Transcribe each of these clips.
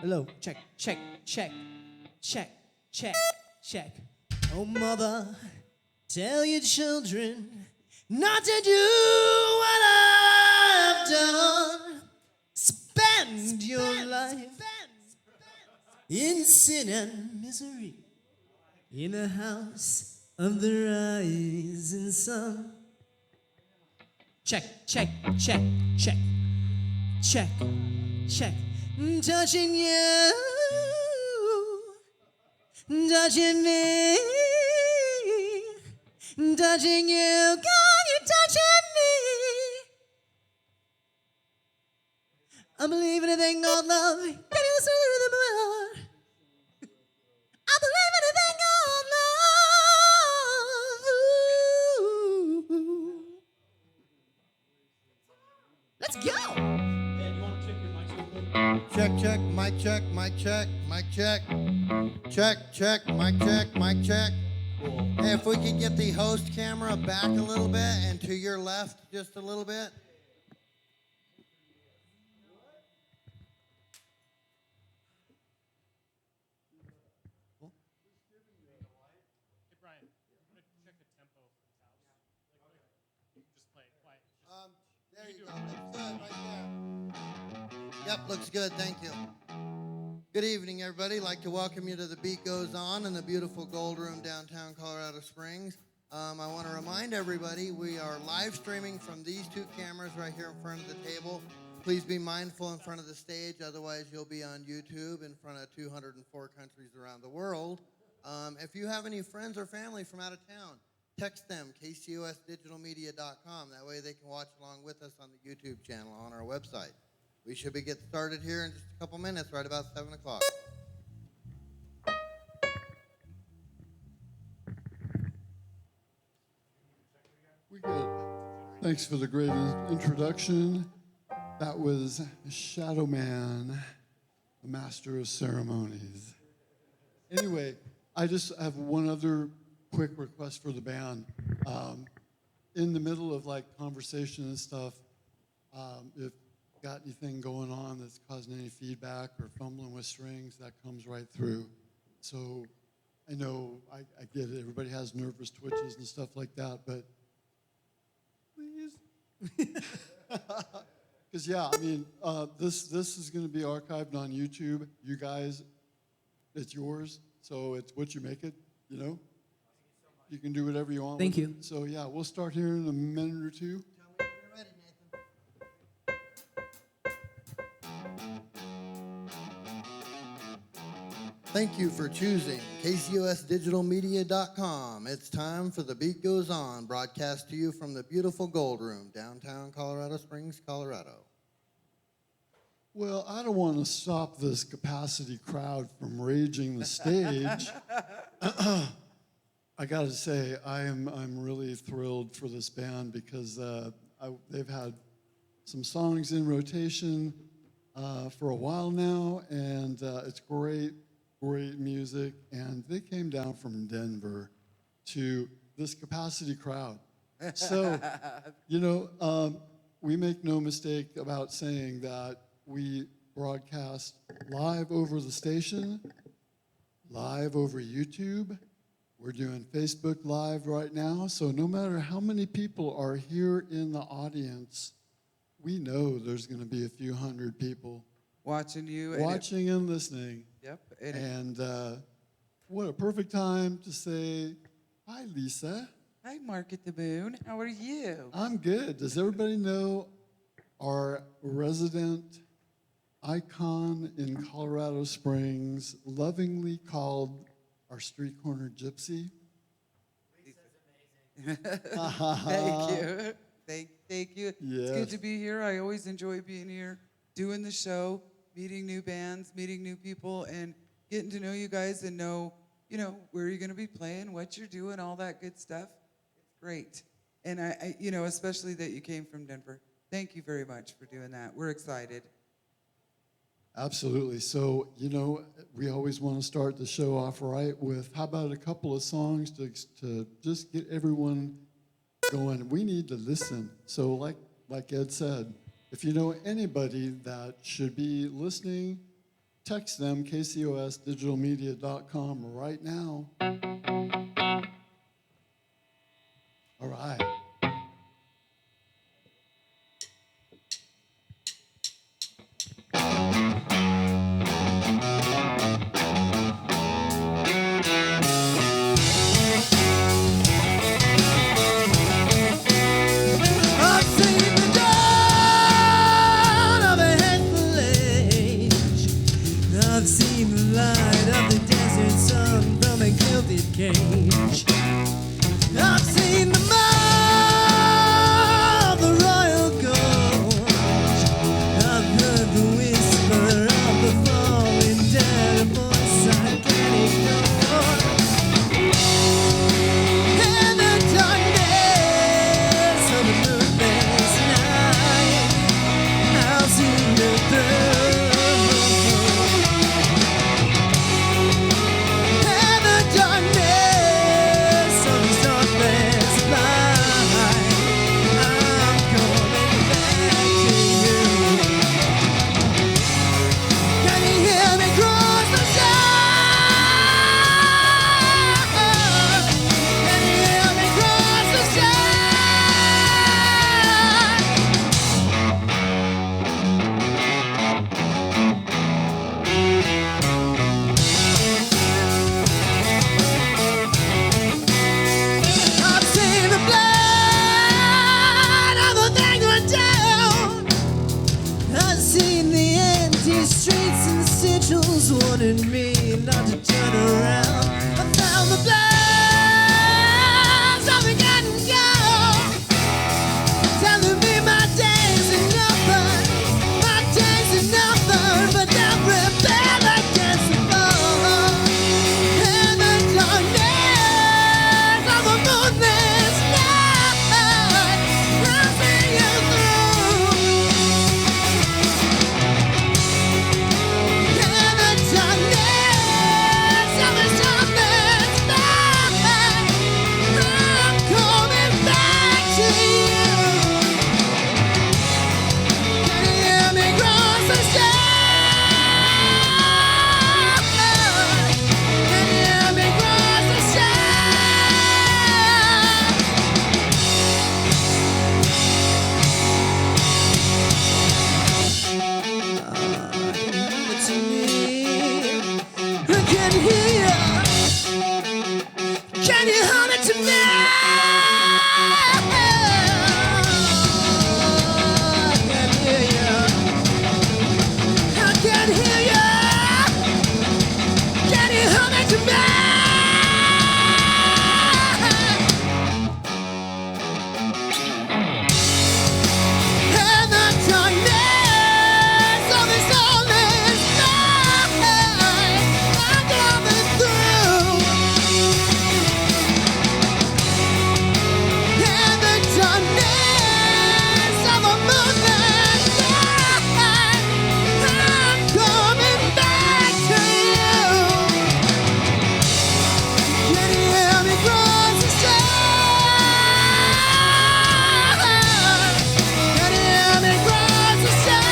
Hello, check, check, check, check, check, check. Oh, mother, tell your children not to do what I've done. Spend your life in sin and misery in the house of the rising sun. Check, check, check, check, check, check. Touching you, touching me, touching you, God, you're touching me. I believe in a thing called love. Can you listen to the world? I believe in a thing called love. Let's go. Check, check, mic check, mic check, mic check. Check, check, mic check, mic check. Hey, if we could get the host camera back a little bit and to your left just a little bit. There you go. Looks good right there. Yep, looks good. Thank you. Good evening, everybody. I'd like to welcome you to The Beat Goes On in the beautiful Gold Room downtown Colorado Springs. I want to remind everybody we are live streaming from these two cameras right here in front of the table. Please be mindful in front of the stage, otherwise you'll be on YouTube in front of 204 countries around the world. If you have any friends or family from out of town, text them, kcosdigitalmedia.com. That way they can watch along with us on the YouTube channel on our website. We should be getting started here in just a couple minutes, right about 7 o'clock. We good. Thanks for the great introduction. That was Shadow Man, the master of ceremonies. Anyway, I just have one other quick request for the band. In the middle of like conversation and stuff, if got anything going on that's causing any feedback or fumbling with strings, that comes right through. So I know I get it. Everybody has nervous twitches and stuff like that, but please. Because, yeah, I mean, this is going to be archived on YouTube. You guys, it's yours, so it's what you make it, you know? You can do whatever you want. Thank you. So, yeah, we'll start here in a minute or two. Tell me when you're ready, Nathan. Thank you for choosing kcosdigitalmedia.com. It's time for The Beat Goes On, broadcast to you from the beautiful Gold Room, downtown Colorado Springs, Colorado. Well, I don't want to stop this capacity crowd from raging the stage. I got to say, I'm really thrilled for this band because they've had some songs in rotation for a while now, and it's great music. And they came down from Denver to this capacity crowd. So, you know, we make no mistake about saying that we broadcast live over the station, live over YouTube. We're doing Facebook Live right now, so no matter how many people are here in the audience, we know there's going to be a few hundred people watching you. Watching and listening. Yep. And what a perfect time to say, hi, Lisa. Hi, Mark at the Moon. How are you? I'm good. Does everybody know our resident icon in Colorado Springs, lovingly called our street corner gypsy? Thank you. Thank you. Yes. It's good to be here. I always enjoy being here, doing the show, meeting new bands, meeting new people, and getting to know you guys and know, you know, where you're going to be playing, what you're doing, all that good stuff. It's great. And I, you know, especially that you came from Denver. Thank you very much for doing that. We're excited. Absolutely. So, you know, we always want to start the show off right with, how about a couple of songs to just get everyone going? We need to listen. So like Ed said, if you know anybody that should be listening text them, kcosdigitalmedia.com right now. All right. I've seen the dawn of a hateful age. I've seen the light of the desert sun from a gilded cage. I've seen the mall of the royal gorge. I've heard the whisper of the falling dead, a voice I can't ignore. In the darkness of a moonless night, I'll see the through. In the darkness of this darkness light, I'm coming back to you. Can you hear me cross the sky? Can you hear me cross the sky? I've seen the blood of the vagrant town. I've seen the empty streets and sigils warning me not to turn around. I found the bloods of the gun and gown, telling me my days are nothing, my days are nothing, but they'll rebel against the fall. In the darkness of a moonless night, I'll see you through. In the darkness of a darkness night, I'm coming back to you. Can you hear me cross the sky? Can you hear me cross the sky? To me, I can hear you. Can you hum it to me? I can hear you. I can hear you. Can you hum it to me? In the darkness of this lonely night, I'm coming through. In the darkness of a moonless night, I'm coming back to you. Can you hear me cross the sky? Can you hear me cross the sky?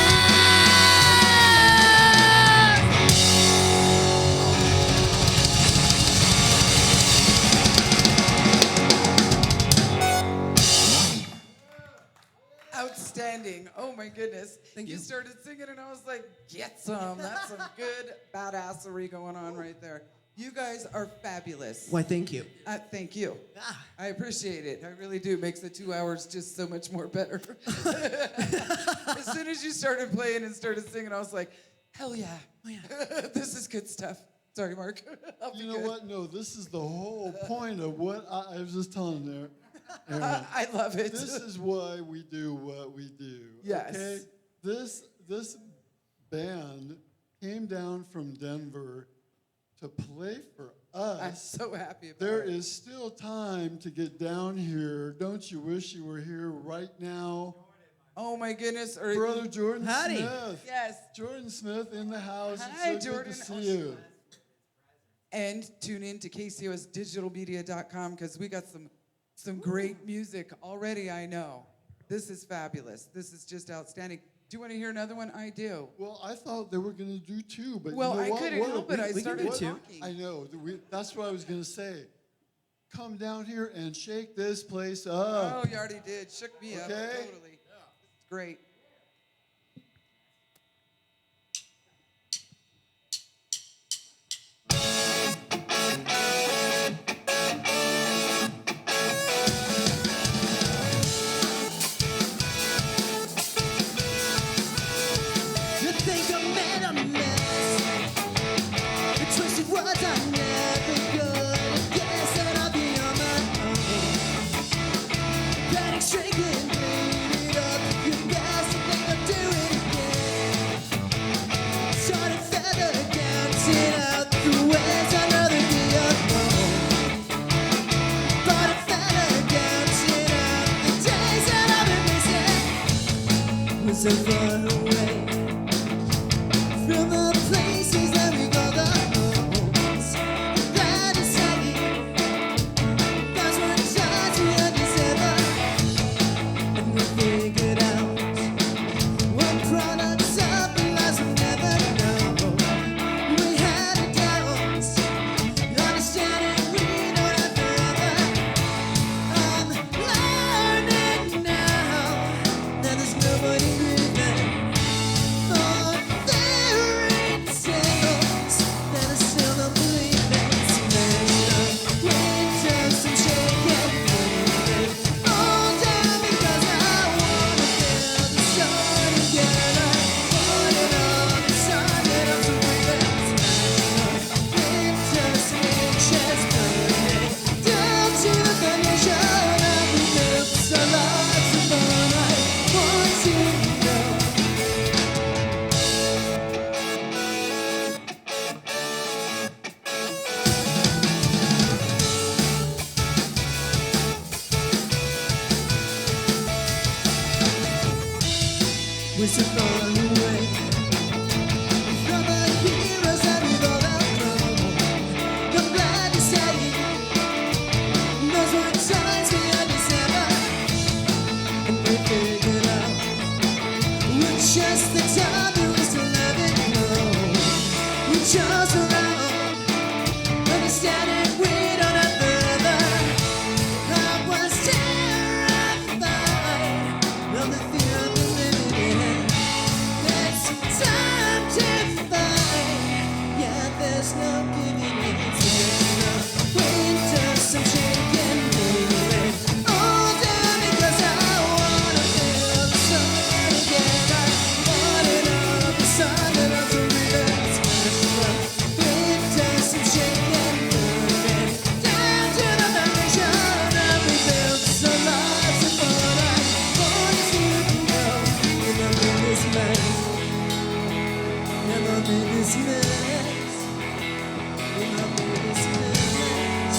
Outstanding. Oh my goodness. Thank You you. started singing and I was like, get some. That's some good badassery going on right there. You guys are fabulous. Why, thank you. Thank you. Ah. I appreciate it. I really do. It makes the 2 hours just so much more better. As soon as you started playing and started singing, I was like, hell yeah. Oh, yeah. This is good stuff. Sorry, Mark. I'll be You know good. what? No, this is the whole point of what I was just telling there. Aaron, I love it. this is why we do what we do. Yes. Okay? This band came down from Denver to play for us. I'm so happy about There it. is still time to get down here. Don't you wish you were here right now? Oh my goodness. Or Brother Jordan Howdy. Smith. Yes. Jordan Smith in the house. Hi, it's so Jordan. good to see you. And tune in to kcosdigitalmedia.com because we got some great music already, I know. This is fabulous. This is just outstanding. Do you want to hear another one? I do. Well, I thought they were going to do two, but Well, you know I what? couldn't help it. I we can started do two. talking. I know. That's what I was going to say. Come down here and shake this place up. Oh, you already did. Shook me up. Okay. Totally. It's great. You think I made a mess? The twisted words are never good. Guess that I'll be on my own. Panic stricken, made it up. You best think I'll do it again. Started feather dancing out the ways I know that we are alone. But a feather dancing out the days that I've been missing. Was so far away. From the places that we call the homes, that is saying, those were times we had December, and we figured out what products of the lives we'll never know. We had a doubt, understanding we don't have forever. I'm learning now that there's nobody breathing. We're so far away from the heroes that we've all outgrown. I'm glad to say those were times we had December, and we figured out we're just the time that we still haven't known. We chose around, understanding we don't have forever. I was terrified of the fear of the living. It's time to find. Yeah, there's no giving in. There's no winter, some shaking, moving. All down because I wanna feel the sun again. I want it all the sun that I'm so real. Winter, some shaking, moving. Down to the foundation that we built. So lots of fun. I want you to know. Remember this mess. Never made this mess. Remember this mess.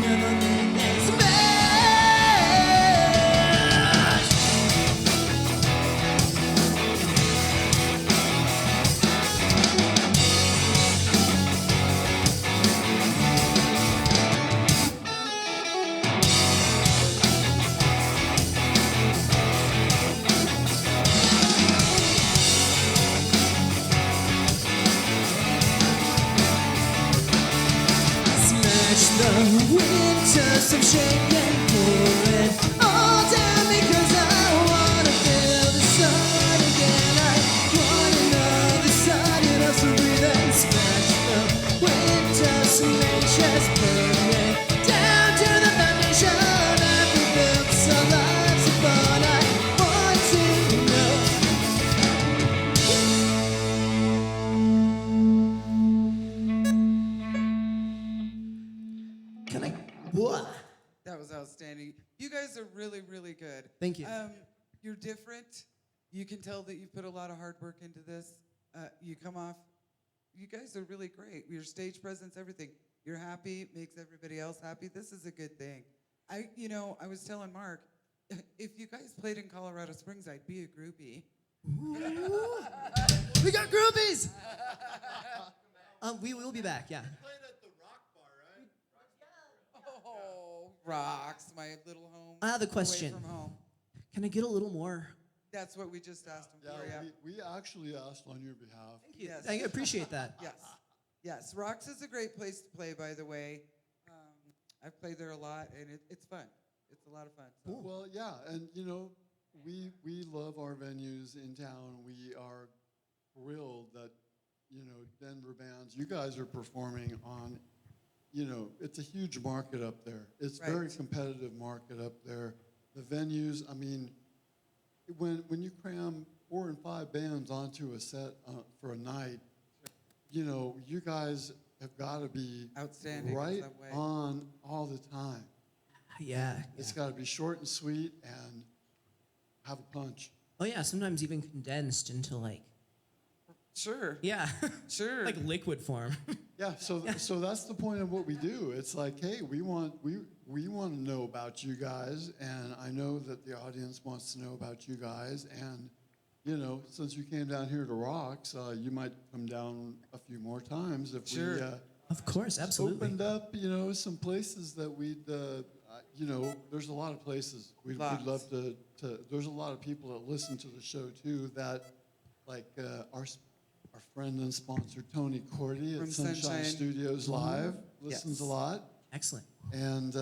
Never made this mess. Smash the winter, some shaking, pouring all down because I wanna feel the sun again. I want another sun enough to breathe and smash the winter, some nature's burning down to the foundation that we built. So lots of fun. I want to know. Can I? What? That was outstanding. You guys are really, really good. Thank you. You're different. You can tell that you put a lot of hard work into this. You come off. You guys are really great. Your stage presence, everything. You're happy, makes everybody else happy. This is a good thing. I was telling Mark, if you guys played in Colorado Springs, I'd be a groupie. We got groupies. We will be back. Yeah. Oh, rocks, my little home. I have a away question. from home. Can I get a little more That's what we just asked him for, yeah. we actually asked on your behalf. Thank you. Yes. I appreciate that. Yes. Yes. Rocks is a great place to play, by the way. I've played there a lot, and it's fun. It's a lot of fun. So. Well, yeah, and you know, we love our venues in town. We are thrilled that, you know, Denver bands, you guys are performing on, you know, it's a huge market up there. It's Right. very competitive market up there. The venues, I mean, when you cram 4 and 5 bands onto a set for a night, you know, you guys have got to be Outstanding in right some way. on all the time. Yeah. It's got to be short and sweet and have a punch. Oh yeah, sometimes even condensed into like, Sure. yeah, Sure. like liquid form. Yeah, so that's the point of what we do. It's like, hey, we want to know about you guys, and I know that the audience wants to know about you guys. And you know, since you came down here to Rocks, you might come down a few more times if Sure. we Of course, absolutely. opened up, you know, some places that we'd, you know, there's a lot of places we'd Lots. love to. There's a lot of people that listen to the show too. That, like our friend and sponsor Tony Cordy at From Sunshine Sunshine. Studios Live listens Yes. a lot, Excellent. and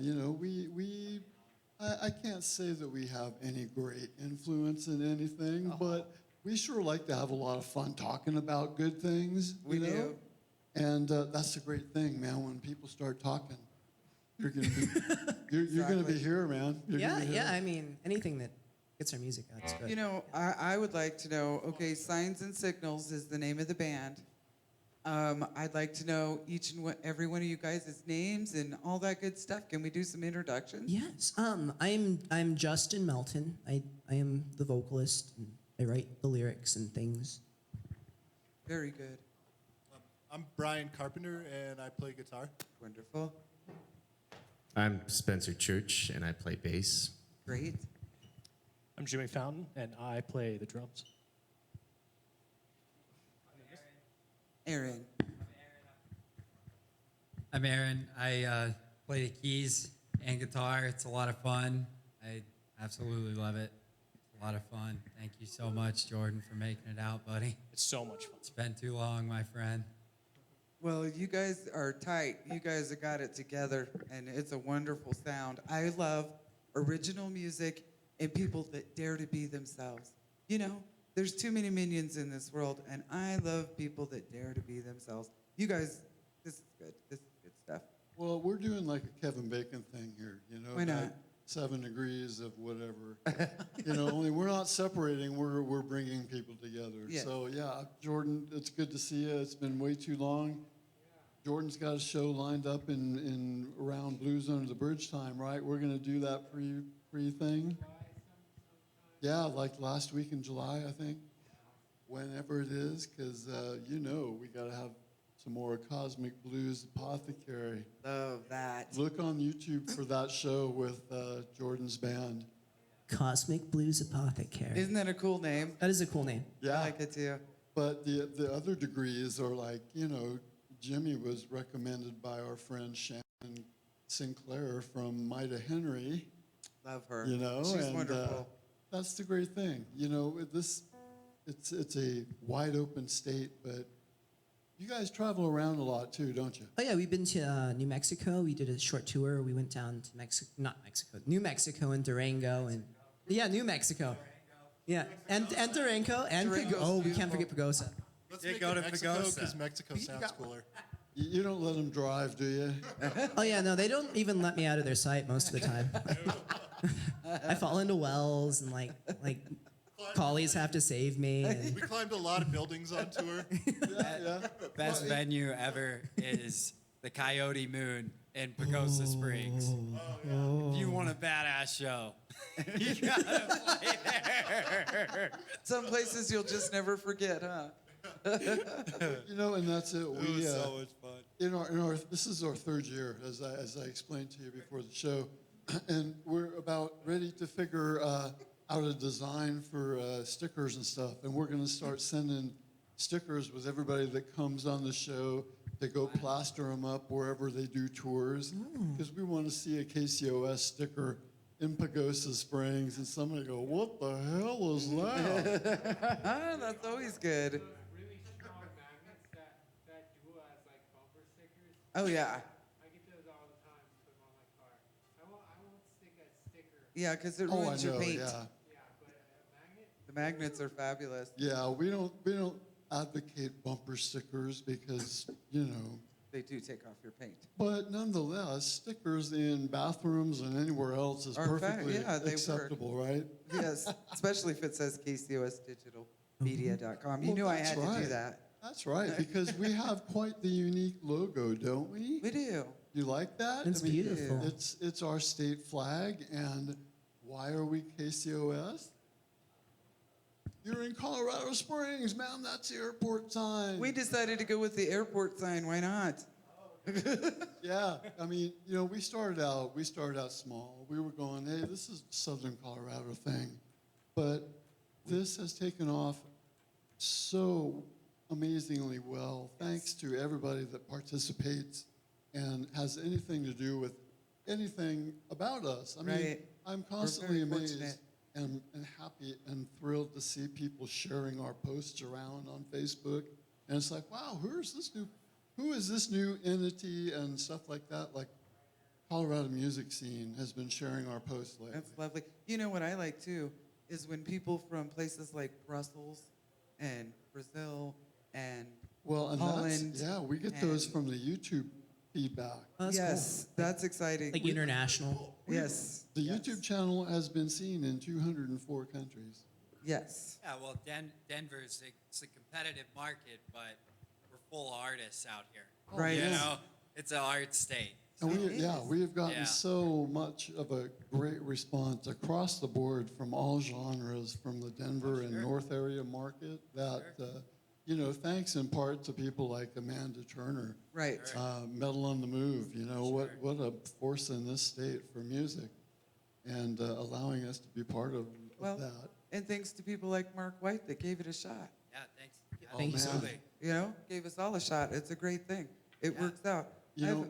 you know, I can't say that we have any great influence in anything, but we sure like to have a lot of fun talking about good things. We you know? do. And that's a great thing, man. When people start talking, you're gonna be you're gonna be Exactly. here, man. You're Yeah, gonna be yeah. here. I mean, anything that gets our music out is good. You know, I would like to know, okay, Signs and Signals is the name of the band. I'd like to know each and every one of you guys' names and all that good stuff. Can we do some introductions? Yes. I'm Justin Melton. I am the vocalist. And I write the lyrics and things. Very good. I'm Brian Carpenter, and I play guitar. Wonderful. I'm Spencer Church, and I play bass. Great. I'm Jimmy Fountain, and I play the drums. Aaron. I'm Aaron. I play the keys and guitar. It's a lot of fun. I absolutely love it. It's a lot of fun. Thank you so much, Jordan, for making it out, buddy. It's so much fun. It's been too long, my friend. Well, you guys are tight. You guys have got it together, and it's a wonderful sound. I love original music and people that dare to be themselves. You know, there's too many minions in this world, and I love people that dare to be themselves. You guys, this is good. This is good stuff. Well, we're doing like a Kevin Bacon thing here, you know. Why not? that 7 degrees of whatever. You know, only we're not separating. We're bringing people together. Yes. So yeah, Jordan, it's good to see you. It's been way too long. Jordan's got a show lined up in around Blues Under the Bridge time, right? We're gonna do that pre thing. Yeah, like last week in July, I think. Whenever it is, because you know we gotta have some more Cosmic Blues Apothecary. Love that. Look on YouTube for that show with Jordan's band. Cosmic Blues Apothecary. Isn't that a cool name? That is a cool name. Yeah, I like it too. but the other degrees are like, you know, Jimmy was recommended by our friend Shannon Sinclair from Maida Henry. Love her. You know, She's and wonderful. that's the great thing. You know, it's a wide open state, but you guys travel around a lot too, don't you? Oh yeah, we've been to New Mexico. We did a short tour. We went down to New Mexico and Durango and yeah, New Mexico. Yeah, and Durango and Durango's we can't forget Pagosa. Let's Yeah, make go it to Mexico Pagosa. because Mexico sounds cooler. You don't let them drive, do you? Oh yeah, no, they don't even let me out of their sight most of the time. I fall into wells and like collies have to save me. And, We climbed a lot of buildings on tour. Yeah. Best venue ever is the Coyote Moon in Pagosa Springs. If you want a badass show, you gotta play there. Some places you'll just never forget, huh? You know, and that's it. It We was so much fun. in our this is our 3rd year, as I explained to you before the show, and we're about ready to figure out a design for stickers and stuff, and we're going to start sending stickers with everybody that comes on the show. They go plaster them up wherever they do tours, because we want to see a KCOS sticker in Pagosa Springs, and somebody go, "What the hell is that?" That's always good. Really strong magnets that dual as like bumper stickers. Oh yeah. I get those all the time to put them on my car. I won't stick a sticker. Yeah, because it Oh, I ruins your know. paint. Yeah, Yeah, but a magnet. The magnets are fabulous. yeah. We don't advocate bumper stickers because They do take off your paint. But nonetheless, stickers in bathrooms and anywhere else is Are perfectly yeah, they work. acceptable, right? Yes, especially if it says KCOSdigitalmedia.com. You Well, knew I that's had to right. do that. That's right, because we have quite the unique logo, don't we? We do. You like that? It's beautiful. It's our state flag, and why are we KCOS? You're in Colorado Springs, man. That's the airport sign. We decided to go with the airport sign. Why not? Yeah, I mean, we started out small. We were going, hey, this is a Southern Colorado thing, but this has taken off so amazingly well, thanks to everybody that participates and has anything to do with anything about us. I mean, Right. I'm constantly very amazed fortunate. and happy and thrilled to see people sharing our posts around on Facebook. And it's like, wow, who is this new entity and stuff like that? Like Colorado music scene has been sharing our posts lately. That's lovely. You know what I like too is when people from places like Brussels and Brazil and Well, and Holland. we get those and- from the YouTube feedback. Oh, that's yes, that's exciting. cool. Like international. Yes. The yes. YouTube channel has been seen in 204 countries. Yes. Yeah, well, Denver's it's a competitive market, but we're full artists out here. Right. You know, it's an art state. And It is. we have gotten Yeah. so much of a great response across the board from all genres from the Denver and Sure. North area market that, thanks in part to people like Amanda Turner, Right. Metal on the Move, what a force in this state for music and allowing us to be part of Well, that. and thanks to people like Mark White that gave it a shot. Yeah, thanks. Yeah, Thank you so absolutely. Gave us all a shot. It's a great thing. It Yeah. works out.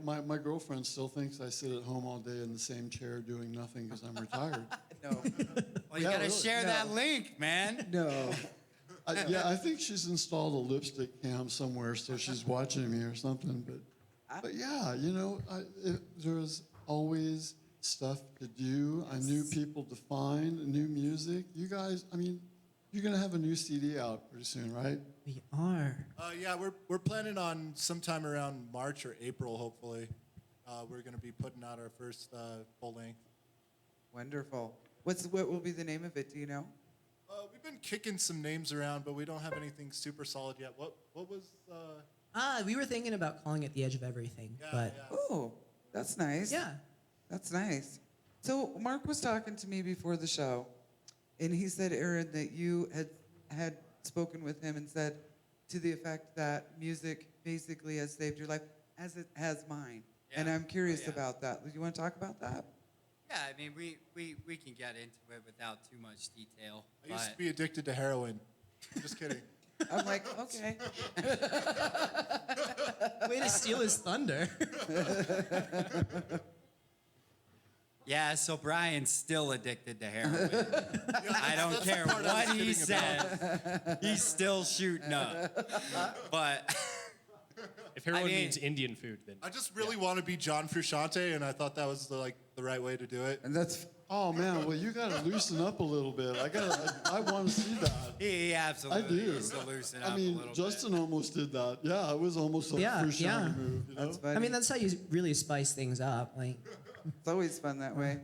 My girlfriend still thinks I sit at home all day in the same chair doing nothing because I'm retired. No. Well, you Yeah, gotta really. share that link, man. No. I think she's installed a lipstick cam somewhere, so she's watching me or something. But yeah, there's always stuff to do, new people to find, new music. You guys, you're gonna have a new CD out pretty soon, right? We are. Yeah, we're planning on sometime around March or April, hopefully. We're going to be putting out our first full length. Wonderful. What will be the name of it? Do you know? We've been kicking some names around, but we don't have anything super solid yet. What was? We were thinking about calling it The Edge of Everything, but Oh, that's nice. yeah. That's nice. So Mark was talking to me before the show, and he said, Aaron, that you had spoken with him and said to the effect that music basically has saved your life, as it has mine. And Yeah. I'm curious Yeah. about that. Do you want to talk about that? Yeah, I mean, we can get into it without too much detail. I used to but- be addicted to heroin. Just kidding. I'm like, okay. Way to steal his thunder. Yeah, so Brian's still addicted to heroin. I don't That's care the part I was what he kidding about. says. He's still shooting up. But If heroin mean- means Indian food, then I just really want to be John Frusciante, and I thought that was the right way to do it. And that's Oh man, well you gotta loosen up a little bit. I want to see that. he I absolutely do. needs to loosen up I mean, a little Justin almost did that. Yeah, it was almost a Yeah, Frusciante yeah. move. that's funny. I mean, that's how you really spice things up. Like, it's always fun that way.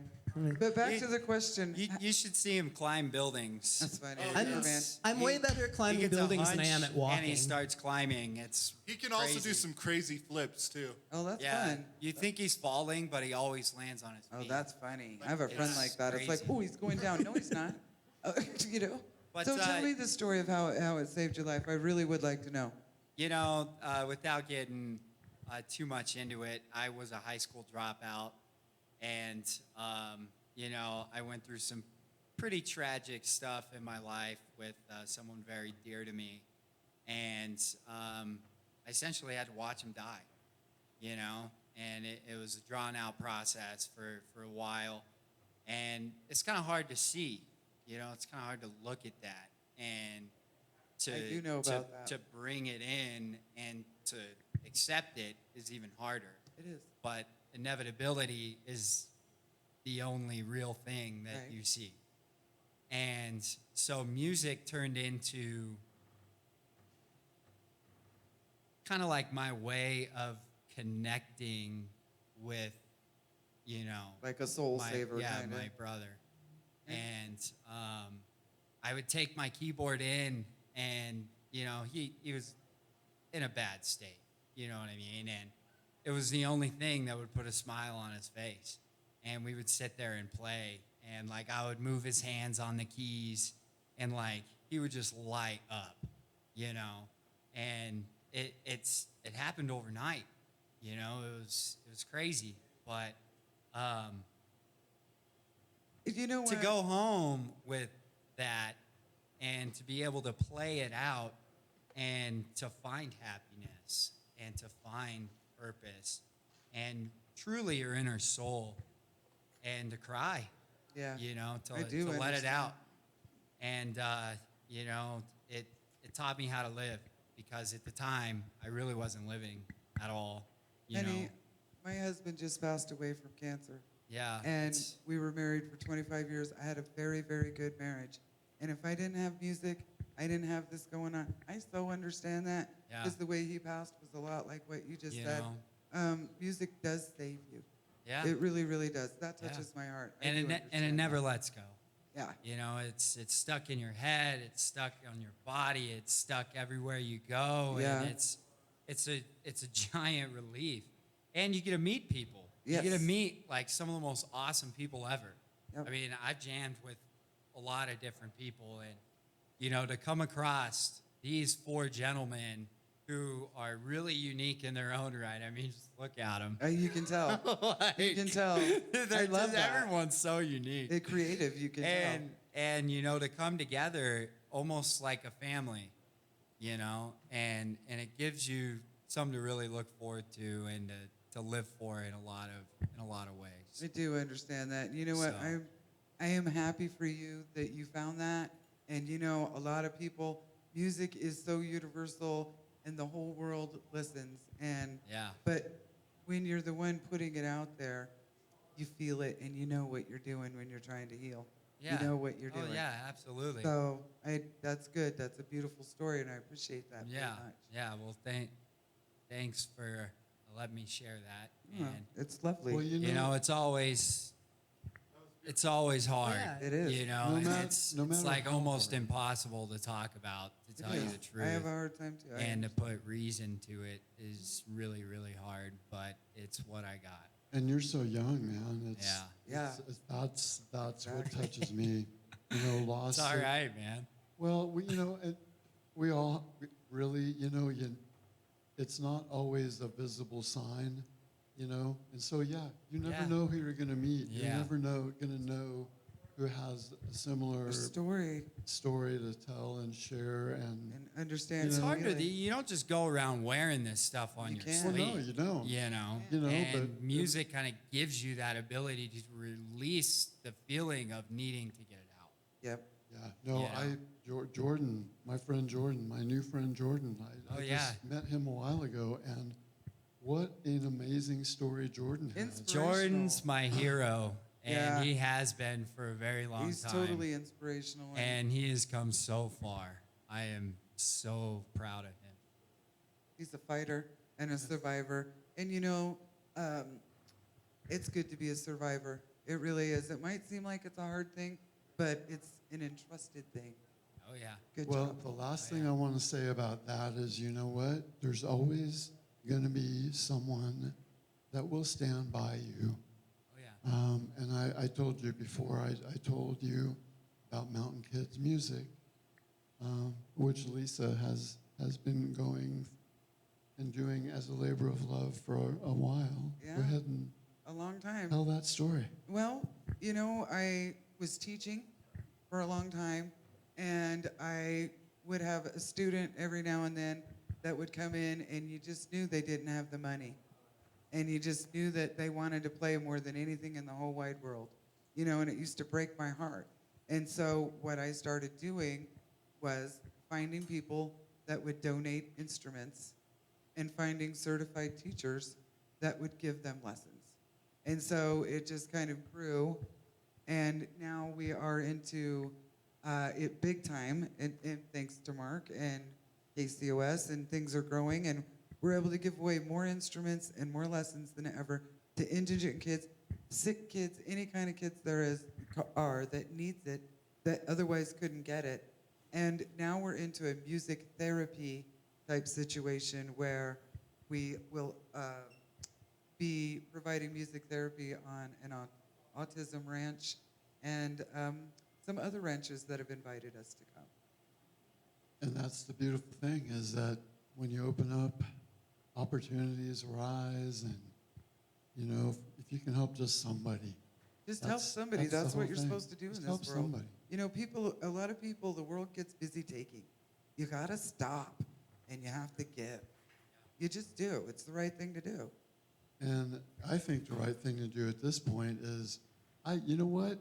But back to the question. bit. You should see him climb buildings. That's funny. I'm, Yeah, man. I'm way better at He climbing gets a buildings than I am hunch at walking. And he starts climbing. It's He can also do crazy. some crazy flips too. Oh, that's Yeah, fun. you think he's falling, but he always lands on his feet. Oh, that's funny. I have a friend It's like that. It's like, crazy. oh, he's going down. No, he's not. But, So tell me the story of how it saved your life. I really would like to know. Without getting too much into it, I was a high school dropout, and I went through some pretty tragic stuff in my life with someone very dear to me, and I essentially had to watch him die. And it was a drawn out process for a while, And it's kind of hard to see, it's kind of hard to look at that and to, I do know about that. to bring it in and to accept it is even harder. It is. But inevitability is the only real thing that Right. you see. And so music turned into kind of like my way of connecting with, Like a soul my, saver yeah, kind of. my brother. And I would take my keyboard in, and he was in a bad state. You know what I mean? And it was the only thing that would put a smile on his face. And we would sit there and play, and like I would move his hands on the keys, and like he would just light up, And it happened overnight, It was crazy, but You know what? to go home with that and to be able to play it out and to find happiness and to find purpose and truly your inner soul and to cry, Yeah. to I do let it understand. out. And, it taught me how to live, because at the time I really wasn't living at all, Penny, my husband just passed away from cancer. Yeah. And it's- we were married for 25 years. I had a very, very good marriage. And if I didn't have music, I didn't have this going on. I so understand that. Yeah. Because the way he passed was a lot like what you just You said. know. Music does save you. Yeah. It really, really does. That Yeah. touches my heart. I and do it and it understand never that. lets go. Yeah. It's stuck in your head, it's stuck on your body, it's stuck everywhere you go, Yeah. and it's a giant relief. And you get to meet people. Yes. You get to meet like some of the most awesome people ever. Yep. I mean, I've jammed with a lot of different people, and to come across these four gentlemen who are really unique in their own right. I mean, just look at them. You can tell. You can tell. I love that. Everyone's so unique. They're creative. You can And to come together almost like a family, and it gives you something to really look forward to and to live for in a lot of ways. tell. I do understand that. You know what? So- I am happy for you that you found that. And a lot of people, music is so universal and the whole world listens. And Yeah. But when you're the one putting it out there, you feel it and you know what you're doing when you're trying to heal. Yeah. You know what you're doing. Oh yeah, absolutely. So that's good. That's a beautiful story, and I appreciate that yeah. very much. Yeah. Well, thanks for letting me share that. Yeah, And it's lovely. Well, it's always hard. Yeah. It is. No And matter- it's no matter like how almost hard. impossible to talk about, to tell you Yeah. the truth. I have a hard time too. I And to understand. put reason to it is really, really hard, but it's what I got. And you're so young, man. Yeah. Yeah. That's what Exactly. touches me. Loss. It's all of- right, man. Well, we all really, it's not always a visible sign, and so yeah, you never Yeah. know who you're gonna meet. Yeah. You're never gonna know who has a similar Your story story to tell and share, and and understand. It's You know, hard to, feeling. you don't just go around wearing this stuff on You your can't. well, sleeve. no, you don't. And but music kind of gives you that ability to release the feeling of needing to get it out. Yep. Yeah, no, Yeah. Jordan, my friend Jordan, my new friend Jordan, I yeah. just met him a while ago, and what an amazing story Jordan has. Jordan's my hero, and Yeah. he has been for a very long He's time. totally inspirational. And he has come so far. I am so proud of him. he's a fighter and a survivor. And it's good to be a survivor. It really is. It might seem like it's a hard thing, but it's an entrusted thing. Oh, yeah. Good Well, job. the last thing I want to say about that is, you know what? There's always going to be someone that will stand by you. Oh, yeah. And I told you before, I told you about Mountain Kids Music, which Lisa has been going and doing as a labor of love for a while. Yeah. Go ahead and A long time. tell that story. Well, I was teaching for a long time, and I would have a student every now and then that would come in, and you just knew they didn't have the money. And you just knew that they wanted to play more than anything in the whole wide world. and it used to break my heart. And so what I started doing was finding people that would donate instruments and finding certified teachers that would give them lessons. And so it just kind of grew. And now we are into it big time, and thanks to Mark and KCOS, and things are growing, and we're able to give away more instruments and more lessons than ever to indigent kids, sick kids, any kind of kids there are that needs it, that otherwise couldn't get it. And now we're into a music therapy type situation where we will be providing music therapy on an autism ranch and some other ranches that have invited us to come. And that's the beautiful thing, is that when you open up, opportunities arise, and if you can help just somebody. Just help somebody. That's what you're supposed to do Just in help this world. somebody. A lot of people, the world gets busy taking. You gotta stop, and you have to give. You just do. It's the right thing to do. And I think the right thing to do at this point is, you know what?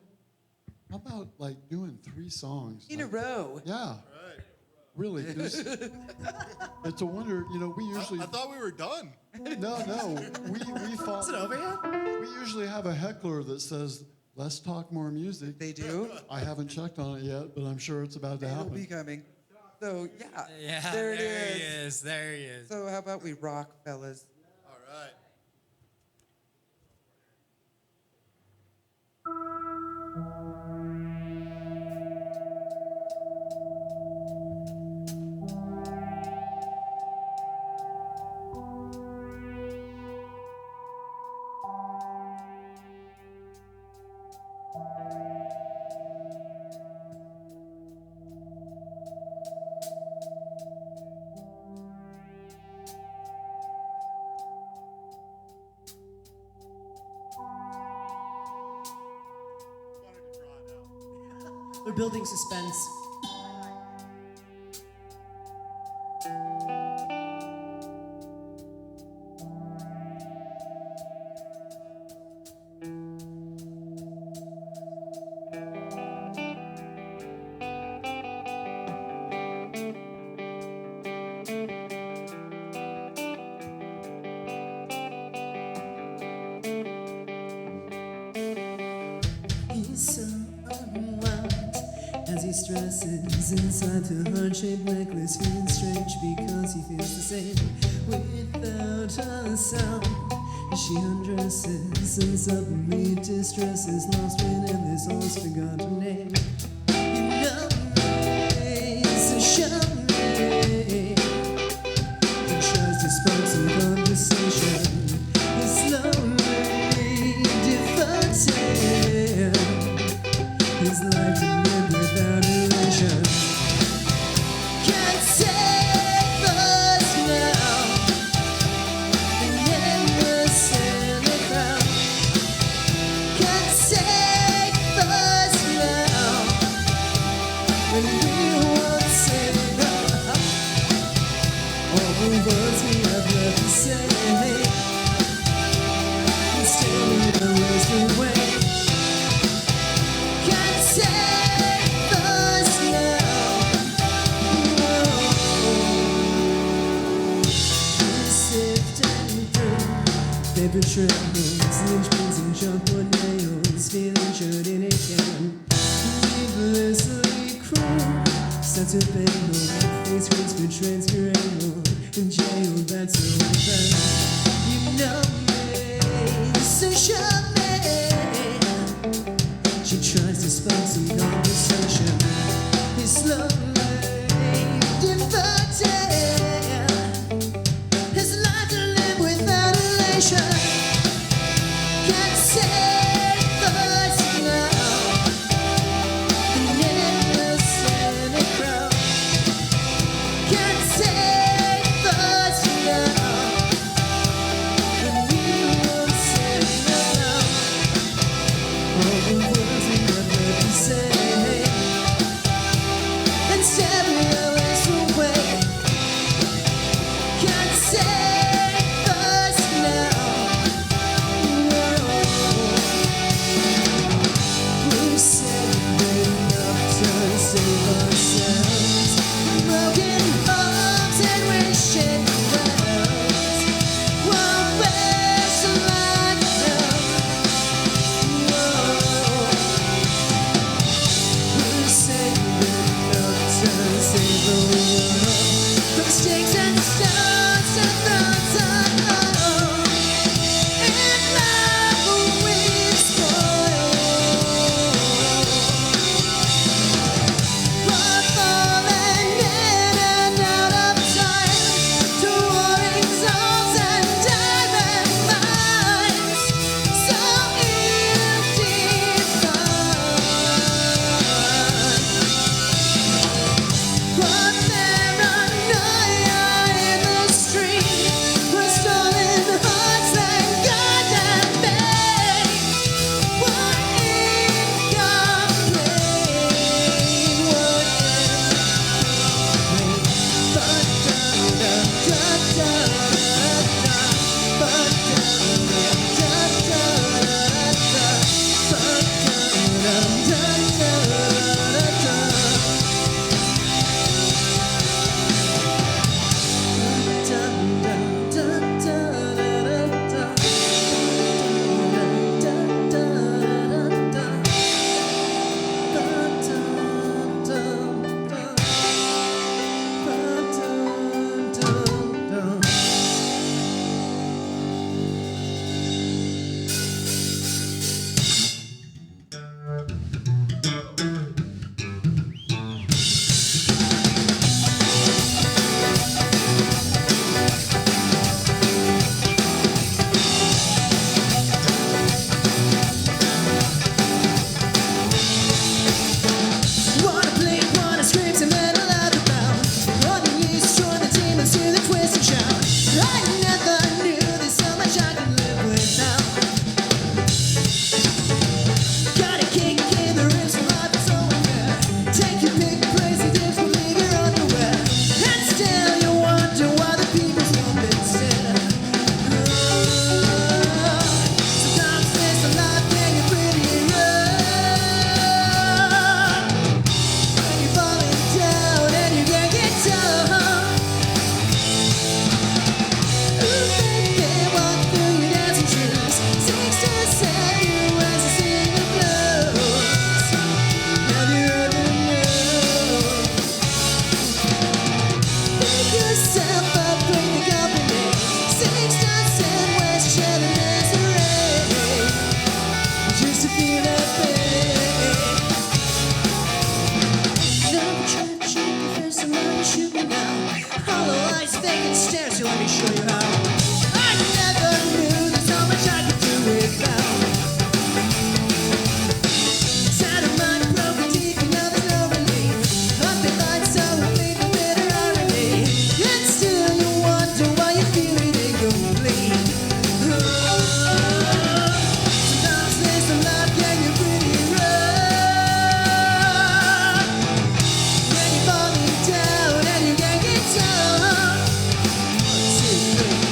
How about like doing 3 songs In a row. Yeah. Really, 'cause it's a wonder. We usually. I thought we were done. No, we thought. Is it over yet? We usually have a heckler that says, "Let's talk more music." They do? I haven't checked on it yet, but I'm sure it's about to It'll happen. be coming. So, yeah. Yeah, There it he is. is. There he is. So how about we rock, fellas? All right. They're building suspense. He's so unwound as he stresses inside the heart-shaped necklace, feeling strange because he feels the same without a sound. She undresses and suddenly distresses, lost within this almost forgotten name. You know me, so show me. He tries to spark some conversation. He's slowly devoted his life to live without elation. Can't save us now. The endless in the crowd. Can't save us now. When we won't save us. All the words we have left to say. And still in the wasted way. Can't save us now. Sift and through paper trails, linchpins and chalkboard nails, feeling shut in again. Needlessly cruel, such a bagel, face grins for transgrangle, in jail that's so bad. You know me, so show me. She tries to spark some conversation. He's slowly devoted his life to live without elation. Can't save us now. The endless in the crowd. Can't save sticks and stones to throw down. In love we spoil. We're falling in and out of time to warring souls and diamond minds. So ill-defined. What paranoia in the street. We're stolen hearts and goddamn pain. We're incomplete. Wanna blink, wanna scream to metal out the bound. On the leash, join the demons to the twist and shout. I never knew there's so much I could live without. Got a kick in the ribs from life, it's so unfair. Take your pick, place your dips, but leave your underwear. And still you wonder why the people's not been still. Sometimes it's a life getting pretty rough. When you're falling down and you can't get up. Ooh, baby, walk through your dancing shoes. 6 to 7 was a single blues. Have you ever known? Pick yourself up, bring the company. 6 to 7 was a share the misery. Just to feel that pain. Never try to shoot me first, somebody shoot me now. Hollow eyes, vacant stares, so let me show you how. I never knew there's so much I could do without. Sad of mind, broken teeth, you know there's no relief. Haunted lights, so complete with bitter irony. And still you wonder why you feel it incomplete. Sometimes this life can get pretty rough. When you're falling down and you can't get up. 1, 2, 3.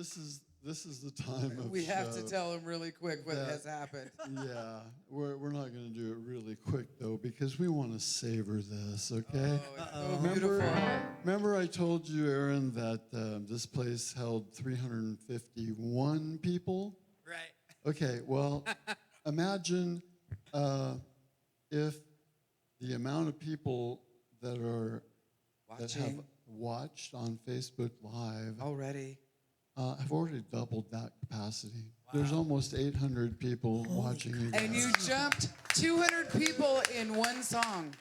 this is the time of We have to show. tell him really quick what that- has happened. Yeah, we're not going to do it really quick though because we want to savor this. Okay. Oh, it's so beautiful. Remember I told you, Aaron, that this place held 351 people. Right. Okay, well, imagine if the amount of people that have Watching watched on Facebook Live already. have already doubled that capacity. There's almost 800 people watching you guys. And you jumped 200 people in one song.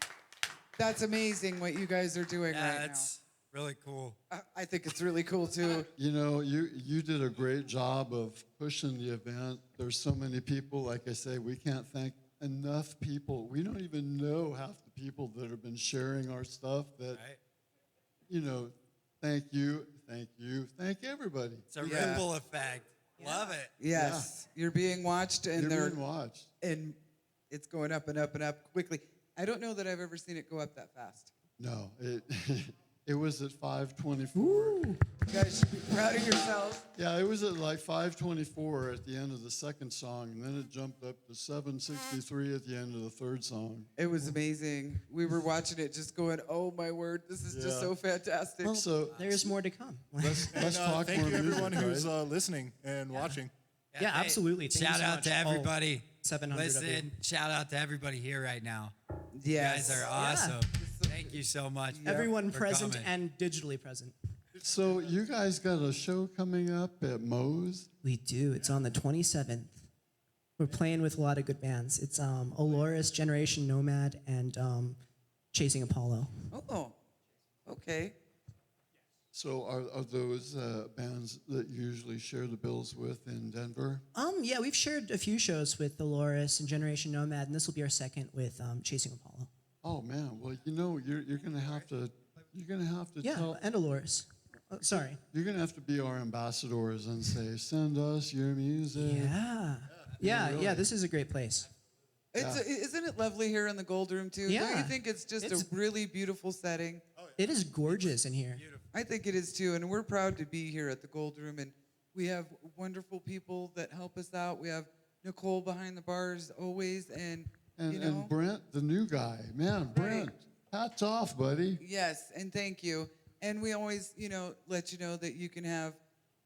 That's amazing what you guys are doing Yeah, right that's really cool. now. I think it's really cool too. You know, you did a great job of pushing the event. There's so many people, like I say, we can't thank enough people. We don't even know half the people that have been sharing our stuff that, Right. you know, thank you, thank everybody. It's a Yeah. ripple effect. Love it. Yes, you're being watched, and You're they're being watched. and it's going up and up and up quickly. I don't know that I've ever seen it go up that fast. No, it was at 5:24. You guys should be proud of yourselves. Yeah, it was at like 5:24 at the end of the second song, and then it jumped up to 7:63 at the end of the third song. It was amazing. We were watching it, just going, "Oh my word, this is just Yeah. so fantastic." So There's more to come. let's And, talk thank more you, everyone music, who's right? listening and watching. Yeah, hey, absolutely. Thank you Shout so out much. to All everybody. 700 of you. Listen, shout out to everybody here right now. Yes. You guys are awesome. Thank you so much. Everyone for present coming. and digitally present. So you guys got a show coming up at Moe's? We do. It's on the 27th. We're playing with a lot of good bands. It's Oloris, Generation Nomad, and Chasing Apollo. Oh, okay. So are those bands that you usually share the bills with in Denver? Yeah, we've shared a few shows with Oloris and Generation Nomad, and this will be our second with Chasing Apollo. Oh man, well you know you're gonna have to Yeah, tell, and Oloris. Oh, sorry. you're gonna have to be our ambassadors and say send us your music. Yeah, this is a great place. Isn't it lovely here in the Gold Room too? Don't Yeah. you think it's just It's- a really beautiful setting? It is gorgeous in here. I think it is too, and we're proud to be here at the Gold Room, and we have wonderful people that help us out. We have Nicole behind the bars always, and you know. And Brent, the new guy, man, Brent, hats off, buddy. Yes, and thank you. And we always, let you know that you can have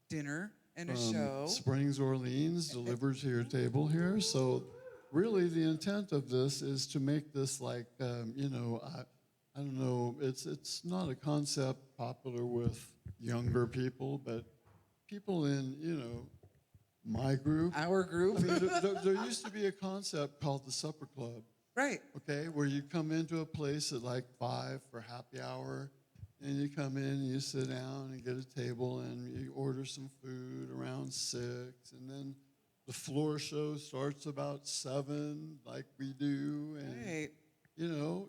dinner and a show. Springs, Orleans, delivered to your table here. So, really, the intent of this is to make this like, I don't know. It's not a concept popular with younger people, but people in my group. Our group. I mean, there used to be a concept called the Supper Club. Right. Okay, where you come into a place at like 5 for happy hour, and you come in and you sit down and get a table and you order some food around 6, and then the floor show starts about 7, like we do, and Right.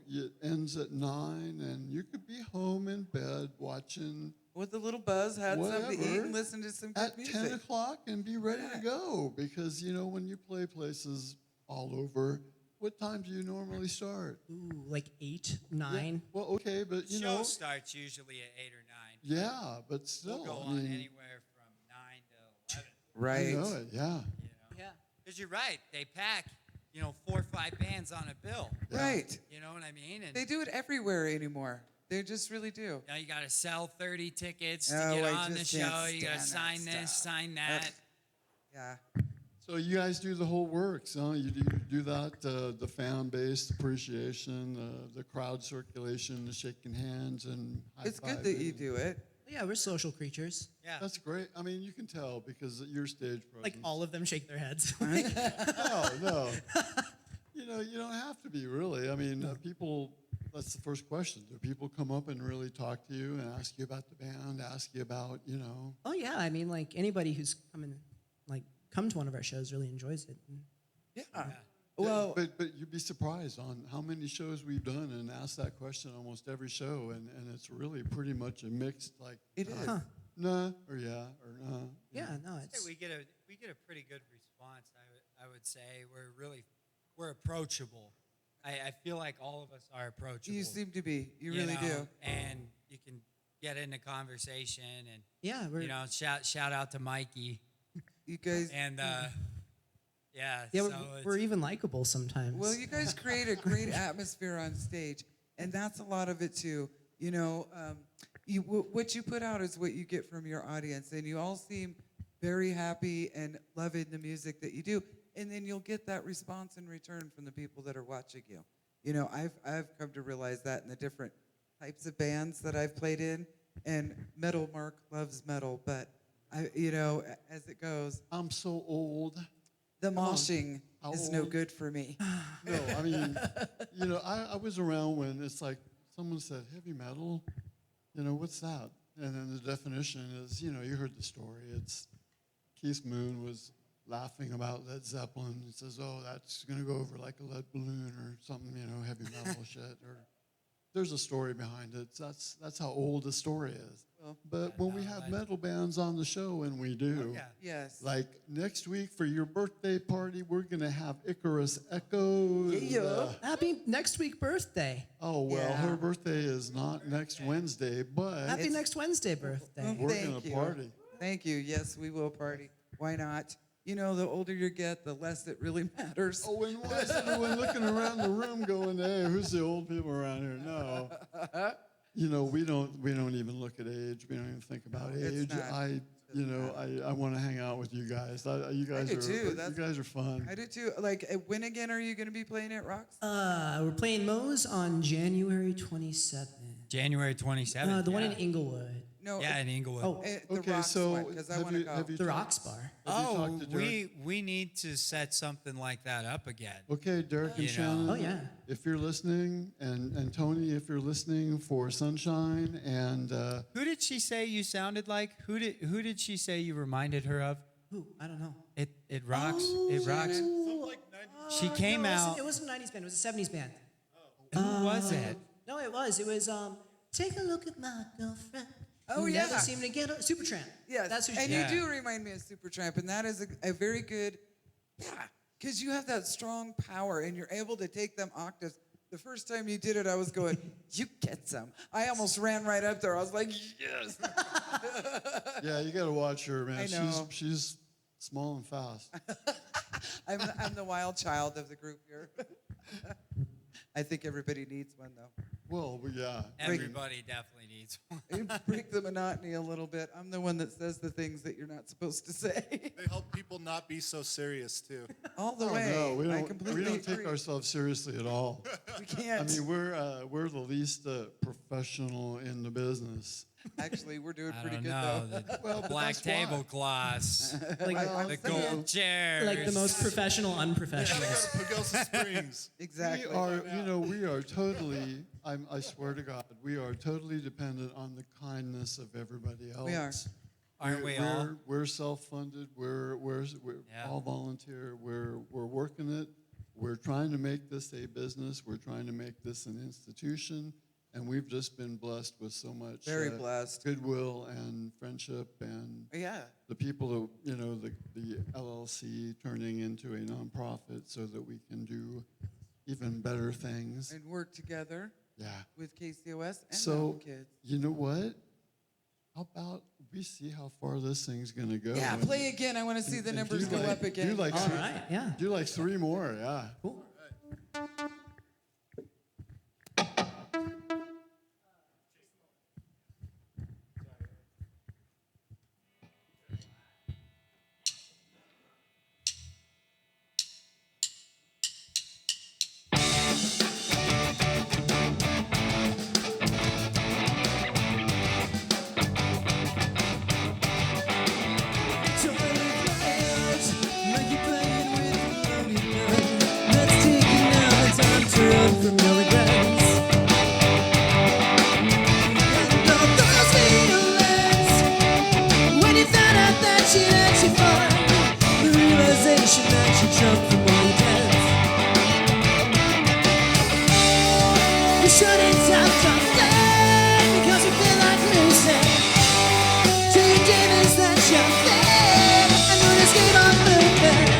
it ends at 9, and you could be home in bed watching With a little buzz, had something to eat, whatever and listen to some good at music. 10 o'clock and be ready Yeah. to go, because when you play places all over, what time do you normally start? Ooh, like 8, 9. Well, okay, but Show starts usually at 8 or 9. yeah, but still, We'll go I on mean, anywhere from 9 to 11. I Right. know it, yeah. Yeah. Because you're right. They pack, 4 or 5 bands on a bill. Right. You know what I mean? And They do it everywhere anymore. They just really do. now you got to sell 30 tickets to Oh, get I on the just show. can't You got to stand sign that this, stuff. sign that. Yeah. So you guys do the whole works, huh? You do that, the fan-based appreciation, the crowd circulation, the shaking hands, and It's good that you high-fiving. do it. Yeah, we're social creatures. Yeah. That's great. I mean, you can tell because your stage presence. Like all of them shake their heads. No. You don't have to be really. I mean, people. That's the first question. Do people come up and really talk to you and ask you about the band? Ask you about, Oh yeah, I mean, like anybody who's come to one of our shows really enjoys it. Yeah. Well, But you'd be surprised on how many shows we've done and asked that question almost every show, and it's really pretty much a mixed it is. nah or yeah or nah. Yeah, no, I'd it's say we get a pretty good response. I would say we're approachable. I feel like all of us are approachable. You seem to be. You you really know, do. And you can get into conversation and Yeah, we're, you know, shout out to Mikey You guys, and yeah, yeah, so we're even likable sometimes. well, you guys create a great atmosphere on stage, and that's a lot of it too. You know, what you put out is what you get from your audience, and you all seem very happy and loving the music that you do, and then you'll get that response in return from the people that are watching you. You know, I've come to realize that in the different types of bands that I've played in, and Metal Mark loves metal, but you know, as it goes, I'm so old. the moshing How is no old? good for me. No, I mean, you know, I was around when it's like someone said heavy metal. You know, what's that? And then the definition is, you know, you heard the story. It's Keith Moon was laughing about Led Zeppelin. He says, oh, that's going to go over like a lead balloon or something, you know, heavy metal shit. Or there's a story behind it. That's how old the story is. Well, But when we have metal bands on the show, and we do, yeah. yes. like next week for your birthday party, we're going to have Icarus Echo. Happy next week birthday. Oh, well, Yeah. her birthday is not next Wednesday, but Happy next Wednesday birthday. we're Thank going to you. party. Thank you. Yes, we will party. Why not? You know, the older you get, the less it really matters. Oh, and why is everyone looking around the room going, hey, who's the old people around here? No. You know, we don't even look at age. We don't even think about It's age. not. I want to hang out with you guys. You guys do are too. you That's- guys are fun. I do too. Like, when again are you going to be playing at Rocks? We're playing Moe's on January 27th. January 27th. The one yeah. in Inglewood. No, Yeah, in Inglewood. Oh, the Okay, Rocks so one, because I want to go. have you the talked- Rocks Bar. have you Oh, talked to Derek? we need to set something like that up again. Okay, Derek and You know. Shannon. Oh, yeah. If you're listening, and Tony, if you're listening for Sunshine, and Who did she say you sounded like? Who did she say you reminded her of? Who? I don't know. It rocks. It rocks. She came No, out. It wasn't a 90s band. It was a 70s band. Who was it? No, it was. It was, take a look at my girlfriend. Oh, who yeah. Never seemed to get a Supertramp. Yes, That's who she and Yeah. you do remind me of Supertramp, and that is a very good, yeah, because you have that strong power, and you're able to take them octaves. The first time you did it, I was going, you get some. I almost ran right up there. I was like, yes. yeah, you got to watch her, man. I know. She's small and fast. I'm the wild child of the group here. I think everybody needs one, though. Well, yeah. Everybody definitely needs one. You break the monotony a little bit. I'm the one that says the things that you're not supposed to say. They help people not be so serious too. All the Oh, way. no, we I don't. completely We don't take agree. ourselves seriously at all. We can't. I mean, we're the least professional in the business. Actually, we're doing I pretty don't good, know. though. The Well, but black that's why. tablecloths, Like, the gold chairs. like the most professional They unprofessionals. go to Pagosa Springs. Exactly. We are totally. I swear to God, we are totally dependent on the kindness of everybody else. We are. Aren't we all? We're self-funded. We're Yeah. all volunteer. We're working it. We're trying to make this a business. We're trying to make this an institution, and we've just been blessed with so much Very blessed. goodwill and friendship, and Yeah. the people who, the LLC turning into a nonprofit so that we can do even better things. And work together Yeah. with KCOS and So, Mountain Kids. you know what? How about we see how far this thing's going to go? Yeah, and- play again. I want to see the and numbers do go like- up again. Do like, All right, yeah. do like 3 more, yeah. Cool. From your regrets and all those feelings when you found out that she'd actually fallen, the realization that she jumped from all your depths. You shouldn't have done that because you feel like losing to your demons that you're fed and you just keep on moving.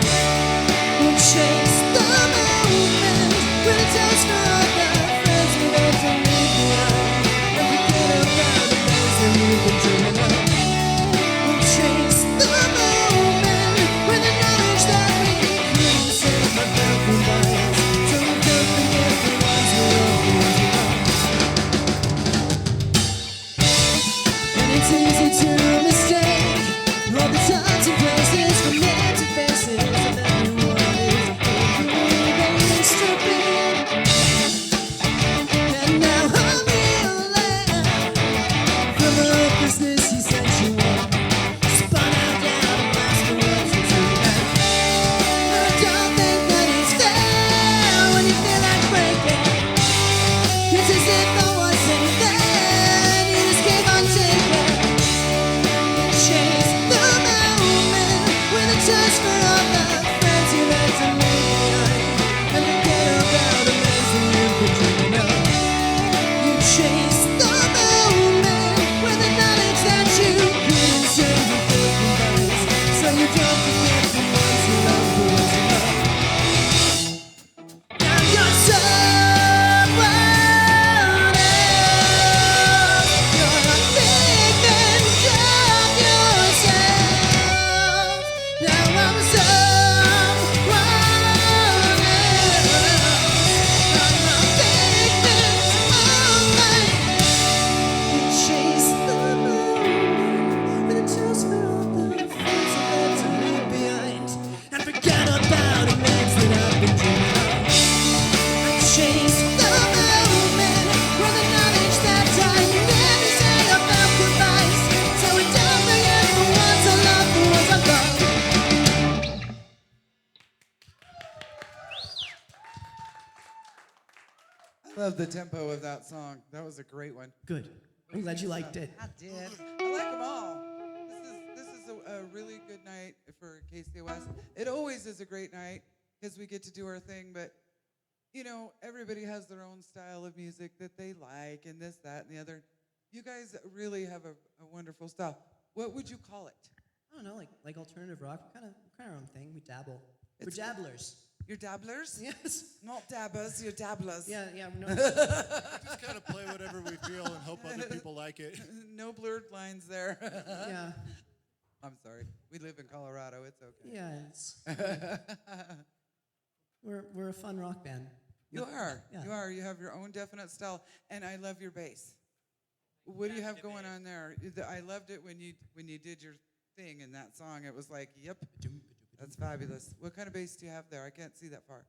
We'll chase the movement with a toast for all that. Love the tempo of that song. That was a great one. Good. I'm glad you liked it. I did. I like them all. This is a really good night for KCOS. It always is a great night because we get to do our thing, but you know, everybody has their own style of music that they like and this, that, and the other. You guys really have a wonderful style. What would you call it? I don't know, like alternative rock. Kind of our own thing. We dabble. We're It's- dabblers. You're dabblers? Yes. Not dabbers, you're dabblers. Yeah, yeah. No. Just kind of play whatever we feel and hope other people like it. No blurred lines there. Yeah. I'm sorry. We live in Colorado. It's okay. Yeah. It's, we're a fun rock band. You are. Yeah. You are. You have your own definite style, and I love your bass. What do you have going on there? I loved it when you did your thing in that song. It was like, yep, that's fabulous. What kind of bass do you have there? I can't see that far.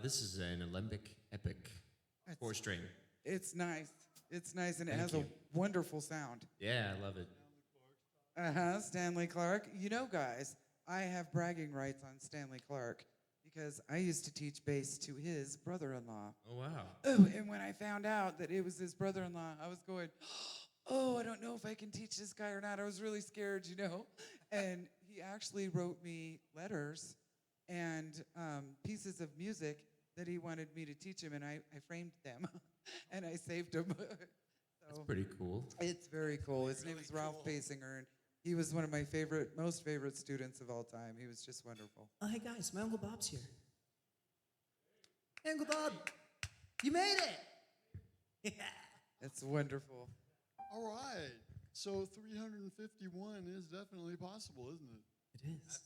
This is an Alembic Epic 4-string. It's nice. It's nice, and it Thank has you. a wonderful sound. Yeah, I love it. Stanley Clark. You know, guys, I have bragging rights on Stanley Clark because I used to teach bass to his brother-in-law. Oh, wow. Oh, and when I found out that it was his brother-in-law, I was going, oh, I don't know if I can teach this guy or not. I was really scared, you know. And he actually wrote me letters and pieces of music that he wanted me to teach him, and I framed them, and I saved them. That's pretty cool. It's very cool. His name is Ralph Basinger, and he was one of my most favorite students of all time. He was just wonderful. Oh, hey guys, my Uncle Bob's here. Hey, Uncle Bob, you made it. Yeah. It's wonderful. All right. So 351 is definitely possible, isn't it? It is.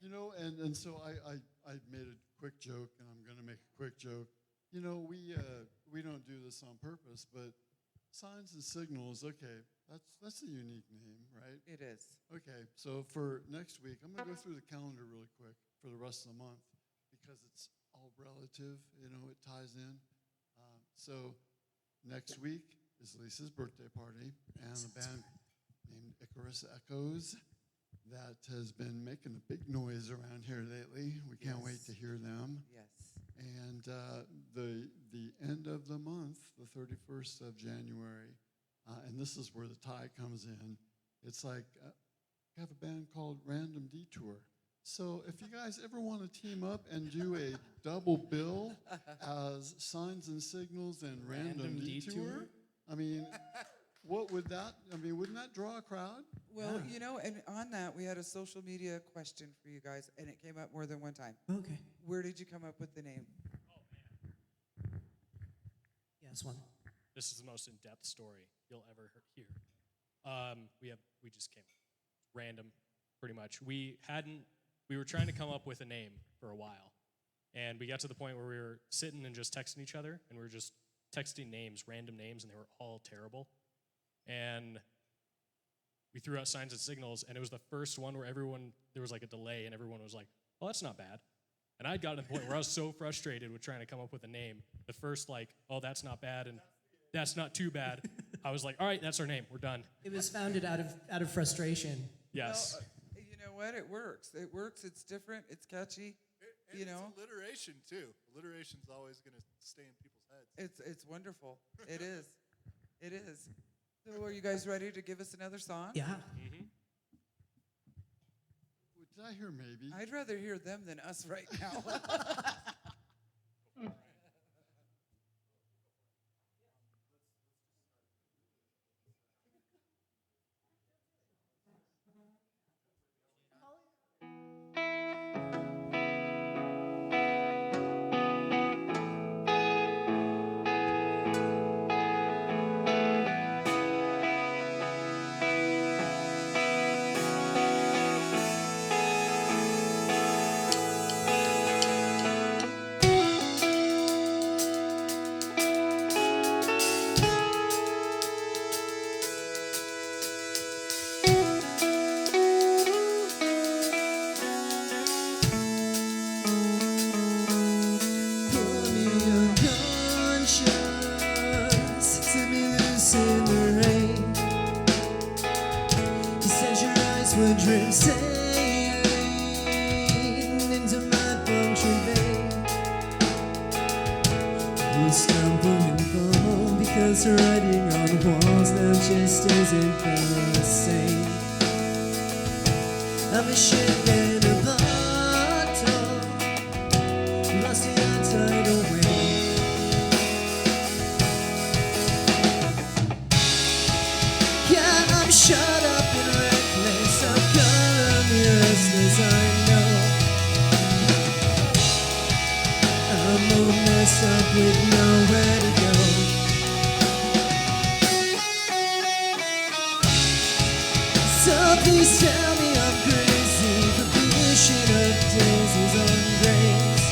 You know, and so I made a quick joke, and I'm going to make a quick joke. You know, we don't do this on purpose, but Signs and Signals, okay, that's a unique name, right? It is. Okay, so for next week, I'm going to go through the calendar really quick for the rest of the month because it's all relative, you know, it ties in. So next week is Lisa's birthday party, and a band named Icarus Echoes that has been making a big noise around here lately. We can't wait to hear them. Yes. And the end of the month, the 31st of January, and this is where the tie comes in. It's like I have a band called Random Detour. So if you guys ever want to team up and do a double bill as Signs and Signals and Random Detour, I mean, what would that? I mean, wouldn't that draw a crowd? Well, you know, and on that, we had a social media question for you guys, and it came up more than one time. Okay. Where did you come up with the name? Yeah, this one. This is the most in-depth story you'll ever hear. We just came random, pretty much. We were trying to come up with a name for a while, and we got to the point where we were sitting and just texting each other, and we were just texting names, random names, and they were all terrible. And we threw out Signs and Signals, and it was the first one where there was like a delay, and everyone was like, oh, that's not bad. And I'd gotten to the point where I was so frustrated with trying to come up with a name. The first, like, oh, that's not bad, and that's not too bad. I was like, all right, that's our name. We're done. It was founded out of frustration. Yes. Well, you know what? It works. It works. It's different. It's catchy. And You know? it's alliteration, too. Alliteration's always going to stay in people's heads. It's wonderful. It is. It is. So are you guys ready to give us another song? Yeah. Did I hear maybe? I'd rather hear them than us right now. Pour me your conscience, set me loose in the rain. You said your eyes would drift sailing into my punctured vein. We stumbled 'cause writing on walls now just isn't the same. I'm a ship in a bottle, lost in a tidal wave. Yeah, I'm shut up and reckless, I'm color restless, I know. I'm all messed up with nowhere to go. So please tell me I'm crazy for pushing up daisies on graves.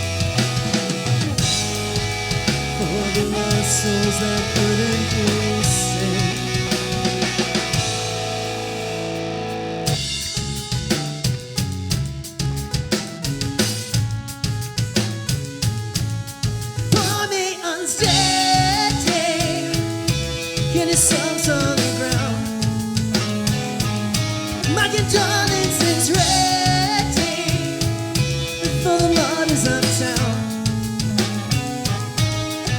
For the lost souls that couldn't be saved. Pour me unsteady, can you songs on the ground? My condolences ready for the martyrs of town.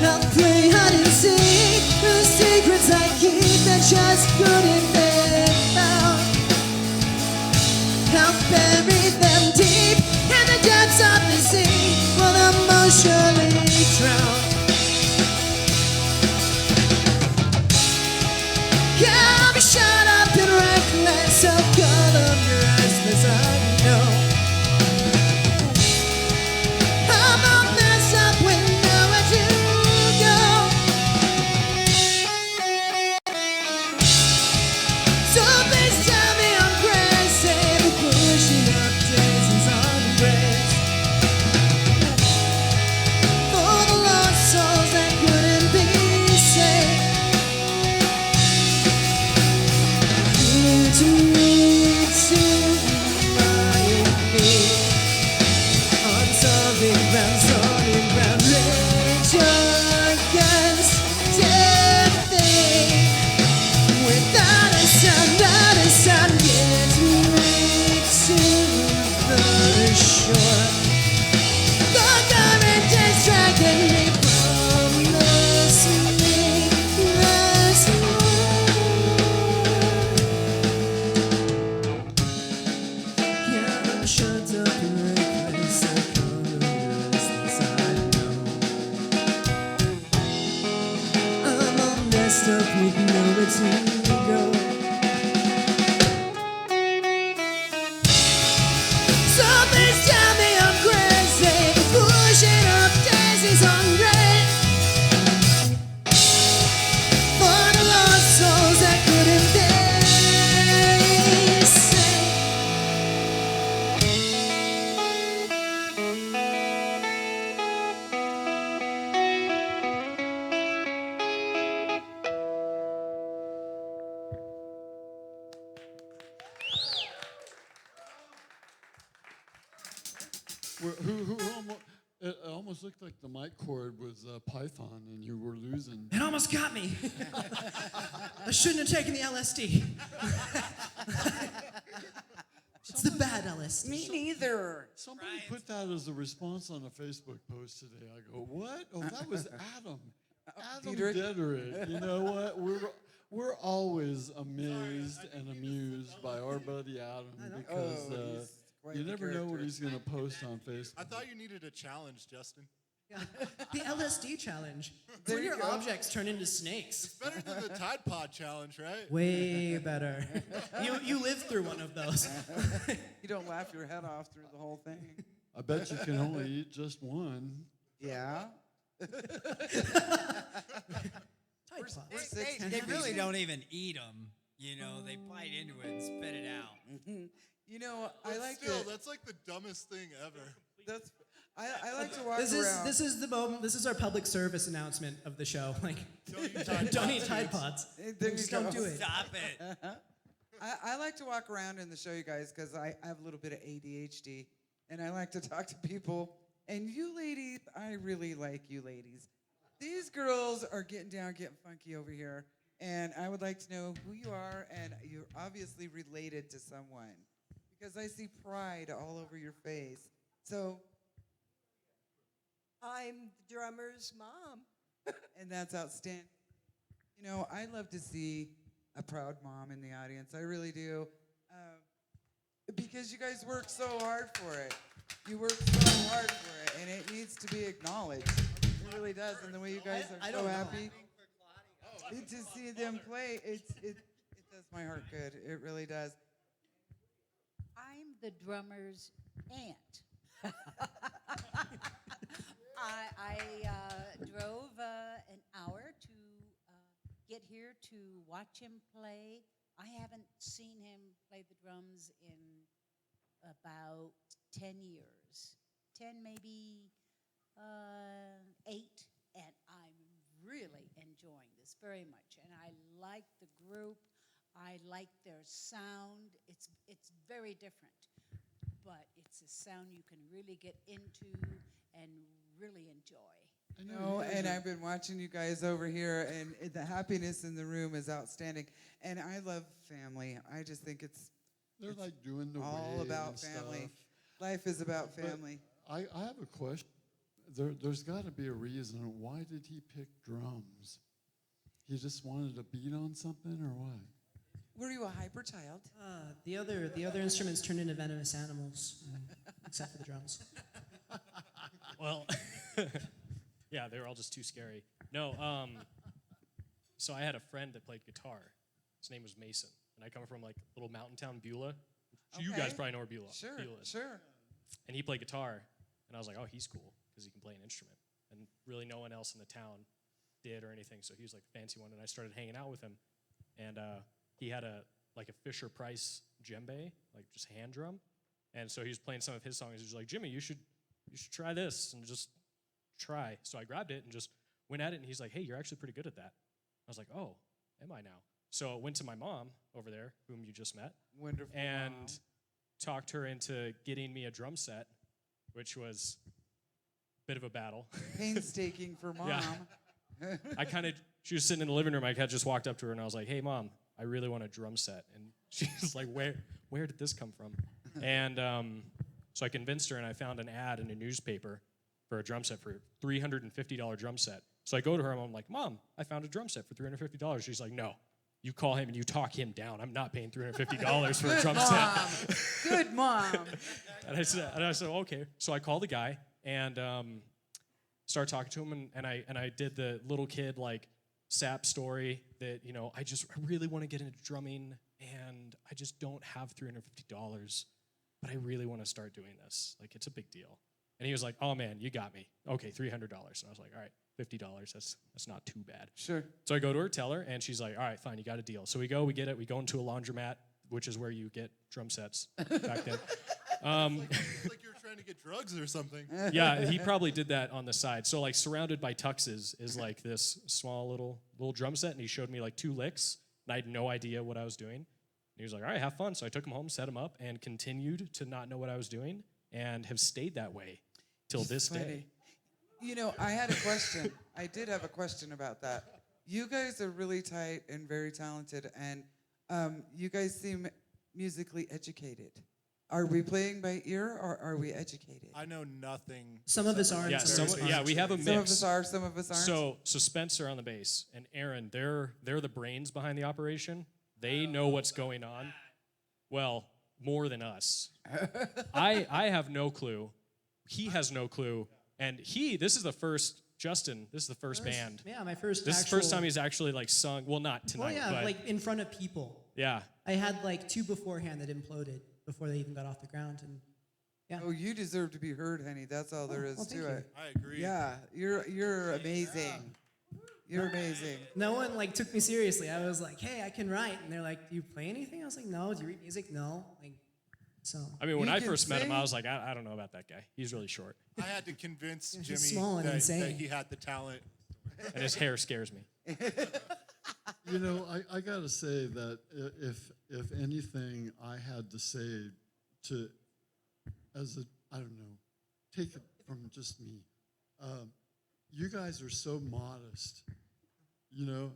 I'll play hide and seek the secrets I keep that just couldn't be found. I'll bury them deep in the depths of the sea while emotionally drown. Yeah, I'll be shut up and reckless, so call up your restless, I know. I'm all messed up with nowhere to go. So please tell me I'm crazy for pushing up daisies on graves. For the lost souls that couldn't be saved. To me, to my need. On solid ground, rage against death. Without a sound, get me to the shore. The current is dragging me from this meaningless yeah, I'm shut up in reckless, I color restless, I know. I'm all messed up with nowhere to go. So please tell me I'm crazy for pushing up daisies on graves. For the lost souls that couldn't be saved. It almost looked like the mic cord was Python and you were losing. It almost got me. I shouldn't have taken the LSD. It's the bad LSD. Me neither. Somebody put that as a response on a Facebook post today. I go, what? Oh, that was Adam. Adam Dietrich. Dietrich. You know what? We're always amazed and amused by our buddy Adam because he's quite you the never know what character. he's going to post on Facebook. I thought you needed a challenge, Justin. The LSD challenge. There When you your go. objects turn into snakes. It's better than the Tide Pod challenge, right? Way better. You lived through one of those. You don't laugh your head off through the whole thing. I bet you can only eat just one. Yeah. Tight spots. We're six They feet. really don't even eat them. You know, they bite into it and spit it out. You know, I But like still, to. that's like the dumbest thing ever. That's. I like to walk This around. is the moment. This is our public service announcement of the show. Like, Don't eat Tide don't Pods, eat Tide Pods. There you Just go. don't do it. Stop it. I like to walk around and show you guys because I have a little bit of ADHD and I like to talk to people. And you ladies, I really like you ladies. These girls are getting down, getting funky over here. And I would like to know who you are, and you're obviously related to someone because I see pride all over your face. So, I'm the drummer's mom. and that's outstanding. You know, I love to see a proud mom in the audience. I really do. Because you guys work so hard for it. You work so hard for it, and it needs to be acknowledged. It really does. And the way you guys are so happy to see them play, it does my heart good. It really does. I'm the drummer's aunt. I drove an hour to get here to watch him play. I haven't seen him play the drums in about 10 years. 10, maybe 8. And I'm really enjoying this very much. And I like the group. I like their sound. It's very different, but it's a sound you can really get into and really enjoy. No, and I've been watching you guys over here, and the happiness in the room is outstanding. And I love family. I just think They're like doing the all wave about and family. stuff. Life is about But family. I have a question. There's got to be a reason. Why did he pick drums? He just wanted a beat on something, or what? Were you a hyper child? The other instruments turned into venomous animals, except for the drums. Well, yeah, they were all just too scary. No, so I had a friend that played guitar. His name was Mason, and I come from like a little mountain town, Beulah. You guys probably know where Beulah is. Sure. And he played guitar, and I was like, oh, he's cool because he can play an instrument. And really no one else in the town did or anything, so he was like the fancy one, and I started hanging out with him. And he had a Fisher Price djembe, like just hand drum. And so he was playing some of his songs. He was like, Jimmy, you should try this and just try. So I grabbed it and just went at it, and he's like, hey, you're actually pretty good at that. I was like, oh, am I now? So I went to my mom over there, whom you just met. Wonderful. And mom. talked her into getting me a drum set, which was a bit of a battle. Painstaking for mom. Yeah. She was sitting in the living room. I just walked up to her and I was like, hey, Mom, I really want a drum set. And she's like, where did this come from? And so I convinced her, and I found an ad in a newspaper for a drum set for a $350 drum set. So I go to her and I'm like, Mom, I found a drum set for $350. She's like, no, you call him and you talk him down. I'm not paying $350 for a drum set. Good mom. And I said, okay. So I called the guy and started talking to him, and I did the little kid like sap story that, you know, I really want to get into drumming, and I just don't have $350, but I really want to start doing this. Like, it's a big deal. And he was like, oh man, you got me. Okay, $300. And I was like, all right, $50. That's not too bad. Sure. So I go to her, tell her, and she's like, all right, fine, you got a deal. So we get it. We go into a laundromat, which is where you get drum sets back then. It's like you were trying to get drugs or something. Yeah, he probably did that on the side. So like surrounded by tuxes is like this small little drum set, and he showed me like 2 licks, and I had no idea what I was doing. And he was like, all right, have fun. So I took him home, set him up, and continued to not know what I was doing, and have stayed that way till this day. You know, I had a question. I did have a question about that. You guys are really tight and very talented, and you guys seem musically educated. Are we playing by ear, or are we educated? I know nothing. Some of us aren't. Yeah, we have a mix. Some of us are, some of us aren't. So Spencer on the bass and Aaron, they're the brains behind the operation. They know what's going on. Well, more than us. I have no clue. He has no clue. And this is the first band. Yeah, my first. This is the first time he's actually like sung. Well, not tonight. Well, yeah, but like in front of people. yeah. I had like 2 beforehand that imploded before they even got off the ground, and yeah. Oh, you deserve to be heard, honey. That's all there is well, thank to you. it. I agree. Yeah, you're amazing. You're amazing. No one like took me seriously. I was like, hey, I can write, and they're like, do you play anything? I was like, no. Do you read music? No. Like, so. I mean, when You I can first met him, sing? I was like, I don't know about that guy. He's really short, I had to convince He's Jimmy small and that insane. he had the talent. and his hair scares me. You know, I got to say that if anything I had to say to, I don't know, take it from just me, you guys are so modest. You know,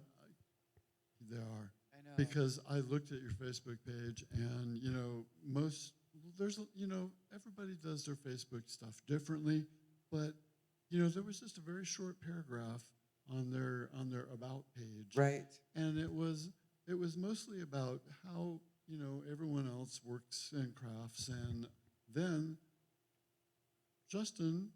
they are. I know. Because I looked at your Facebook page, and, you know, everybody does their Facebook stuff differently, but, you know, there was just a very short paragraph on their about page. Right. And it was mostly about how, you know, everyone else works and crafts, and then Justin,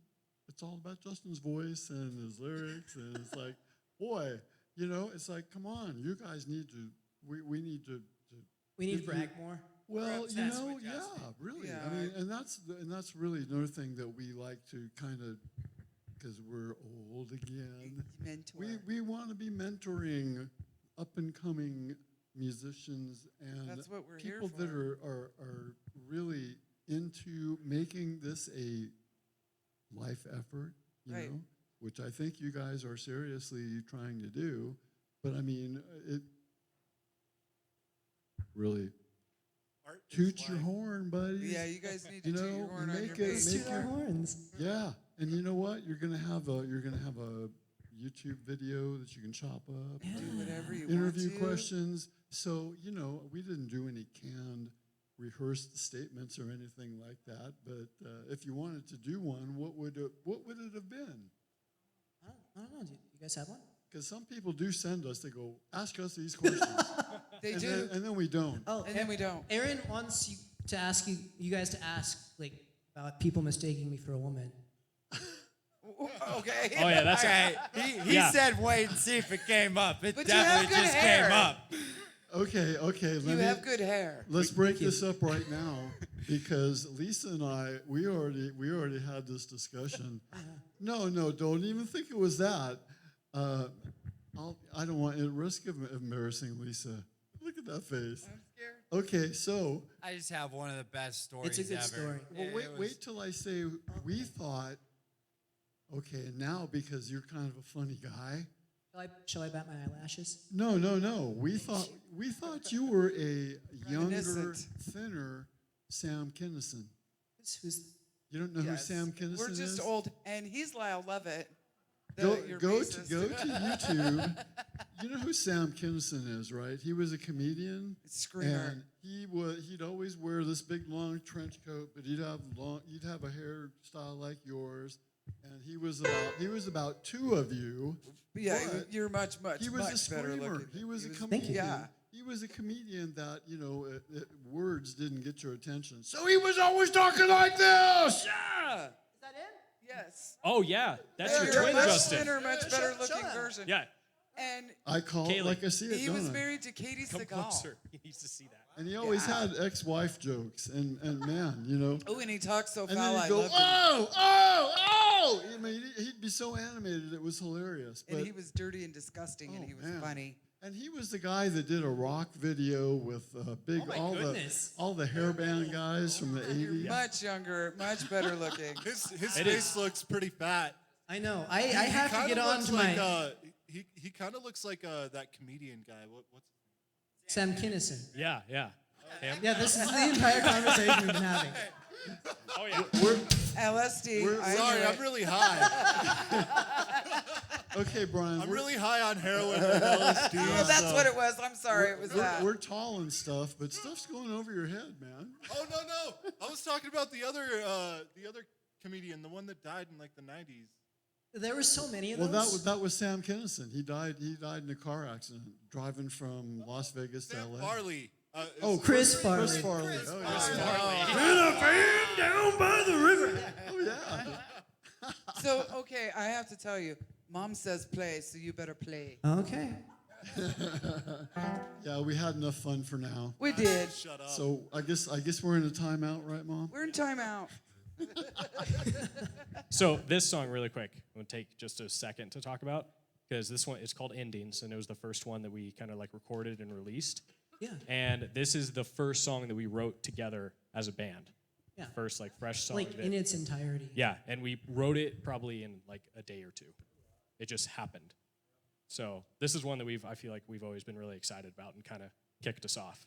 it's all about Justin's voice and his lyrics, and it's like, boy, you know, it's like, come on, you guys need to, we need to We need give you- brag more. Well, you obsessed know, with yeah, Justin. really. Yeah, I mean, and that's really another thing that we like to kind of, because we're old again. Mentor. We want to be mentoring up and coming musicians and That's what we're here people that for. are really into making this a life effort, you Right. know, which I think you guys are seriously trying to do. But I mean, it really Art is toot your life. horn, buddy. Yeah, you guys need to You toot know, your horn on make your it- bass. Let's make toot our it- horns. Yeah, and you know what? You're gonna have a YouTube video that you can chop up. Yeah. Do whatever you Interview want to. questions. So you know, we didn't do any canned, rehearsed statements or anything like that. But if you wanted to do one, what would it have been? I don't know. Do you guys have one? Because some people do send us. They go, ask us these questions, They and, do. and then we don't. Oh, And then we don't. Aaron wants you guys to ask like about people mistaking me for a woman. Okay. Oh yeah, that's Okay, he Yeah. said wait and see if it came up. It But you have definitely good just hair. came up. Okay. You have good hair. Let's break this up right now because Lisa and I, we already had this discussion. No, don't even think it was that. I don't want at risk of embarrassing Lisa. Look at that face. I'm scared. Okay, so I just have one of the best stories It's a good ever. story. well, It was- wait till I say we thought. Okay, now because you're kind of a funny guy. Shall I bat my eyelashes? No. We thought you were a younger, Reminiscent. thinner Sam Kinison. Who's You don't know Yes. who Sam Kinison We're is? just old, and he's Lyle Lovett. Go your to bassist. YouTube. You know who Sam Kinison is, right? He was a comedian, Screamer. and he'd always wear this big long trench coat, but he'd have a hairstyle like yours, and he was about two of you. Yeah, but you're much he was a much better screamer. looking. He was a Thank comedian. you. Yeah. He was a comedian that, you know, words didn't get your attention. So he was always talking like this. yeah. Yes. Oh yeah, that's your You're a twin, much Justin. thinner, much better looking version. Yeah, And I call it Kaylee. like I see it, he don't was I? married to Katie come Seagal. closer. He needs to see that. And he always had ex-wife jokes, and man, you know. Oh, and he talks so And foul. then I he'd go, loved him. oh! I mean, he'd be so animated, it was hilarious. But, And he was dirty and disgusting, and oh, he was man. funny. And he was the guy that did a rock video with big Oh my all goodness. the hairband guys from the You're 80s. much younger, much better looking. His It face is. looks pretty fat. I know. I He have to kinda get on looks to like, my he kind of looks like that comedian guy. What's Sam Kinison. Yeah. Him? Yeah, this is the entire conversation we've been having. Oh yeah. LSD. I sorry, knew I'm it. really high. Okay, Brian. I'm we're- really high on heroin and LSD. Oh, that's so- what it was. I'm sorry, it was that. We're tall and stuff, but stuff's going over your head, man. Oh no! I was talking about the other comedian, the one that died in like the 90s. There were so many of Well, those. that was Sam Kinison. He died in a car accident driving from Las Vegas to Sam LA. Farley. Oh, Chris Farley. Chris Farley. Chris Oh, Farley. down by the river. Oh yeah. So, okay, I have to tell you, Mom says play, so you better play. Okay. Yeah, we had enough fun for now. We did. Shut up. So I guess we're in a timeout, right, Mom? We're in timeout. So this song, really quick, I'm gonna take just a second to talk about because this one is called Endings, and it was the first one that we kind of like recorded and released. Yeah. And this is the first song that we wrote together as a band. Yeah. First like fresh song. Like of it. in its entirety. Yeah, and we wrote it probably in like a day or two. It just happened. So this is one that I feel like we've always been really excited about and kind of kicked us off.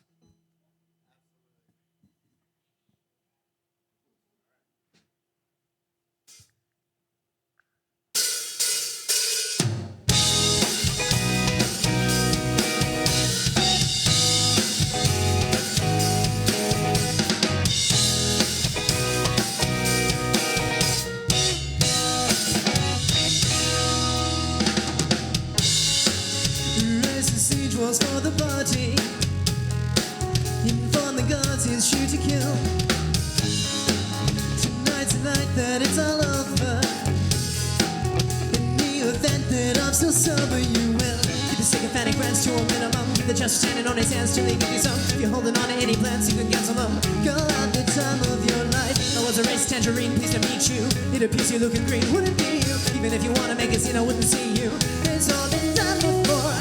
fact that I'm still sober, you will keep the sycophantic rants to a minimum. Keep the just standing on his hands till he give you some. If you're holding on to any plans, you can cancel them. Go have the time of your life. I was a race tangerine, pleased to meet you. It appears you're looking green, wouldn't be you. Even if you wanna make a scene, I wouldn't see you. It's all been done before.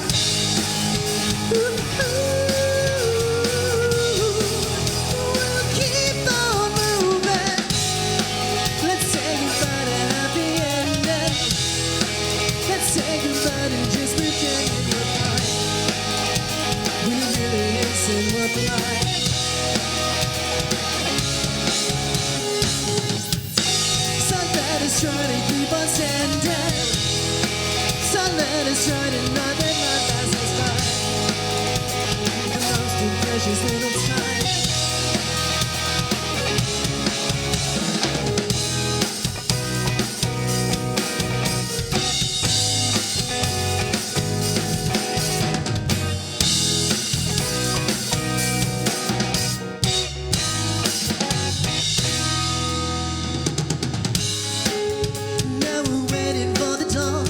We'll keep on moving. Let's say goodbye to happy ending. Let's say goodbye to just pretending you're fine. When it really isn't worth the line. Sun that is trying to keep us standing. Sun that is trying to not let my past us by. The most precious little time. Now we're waiting for the dawn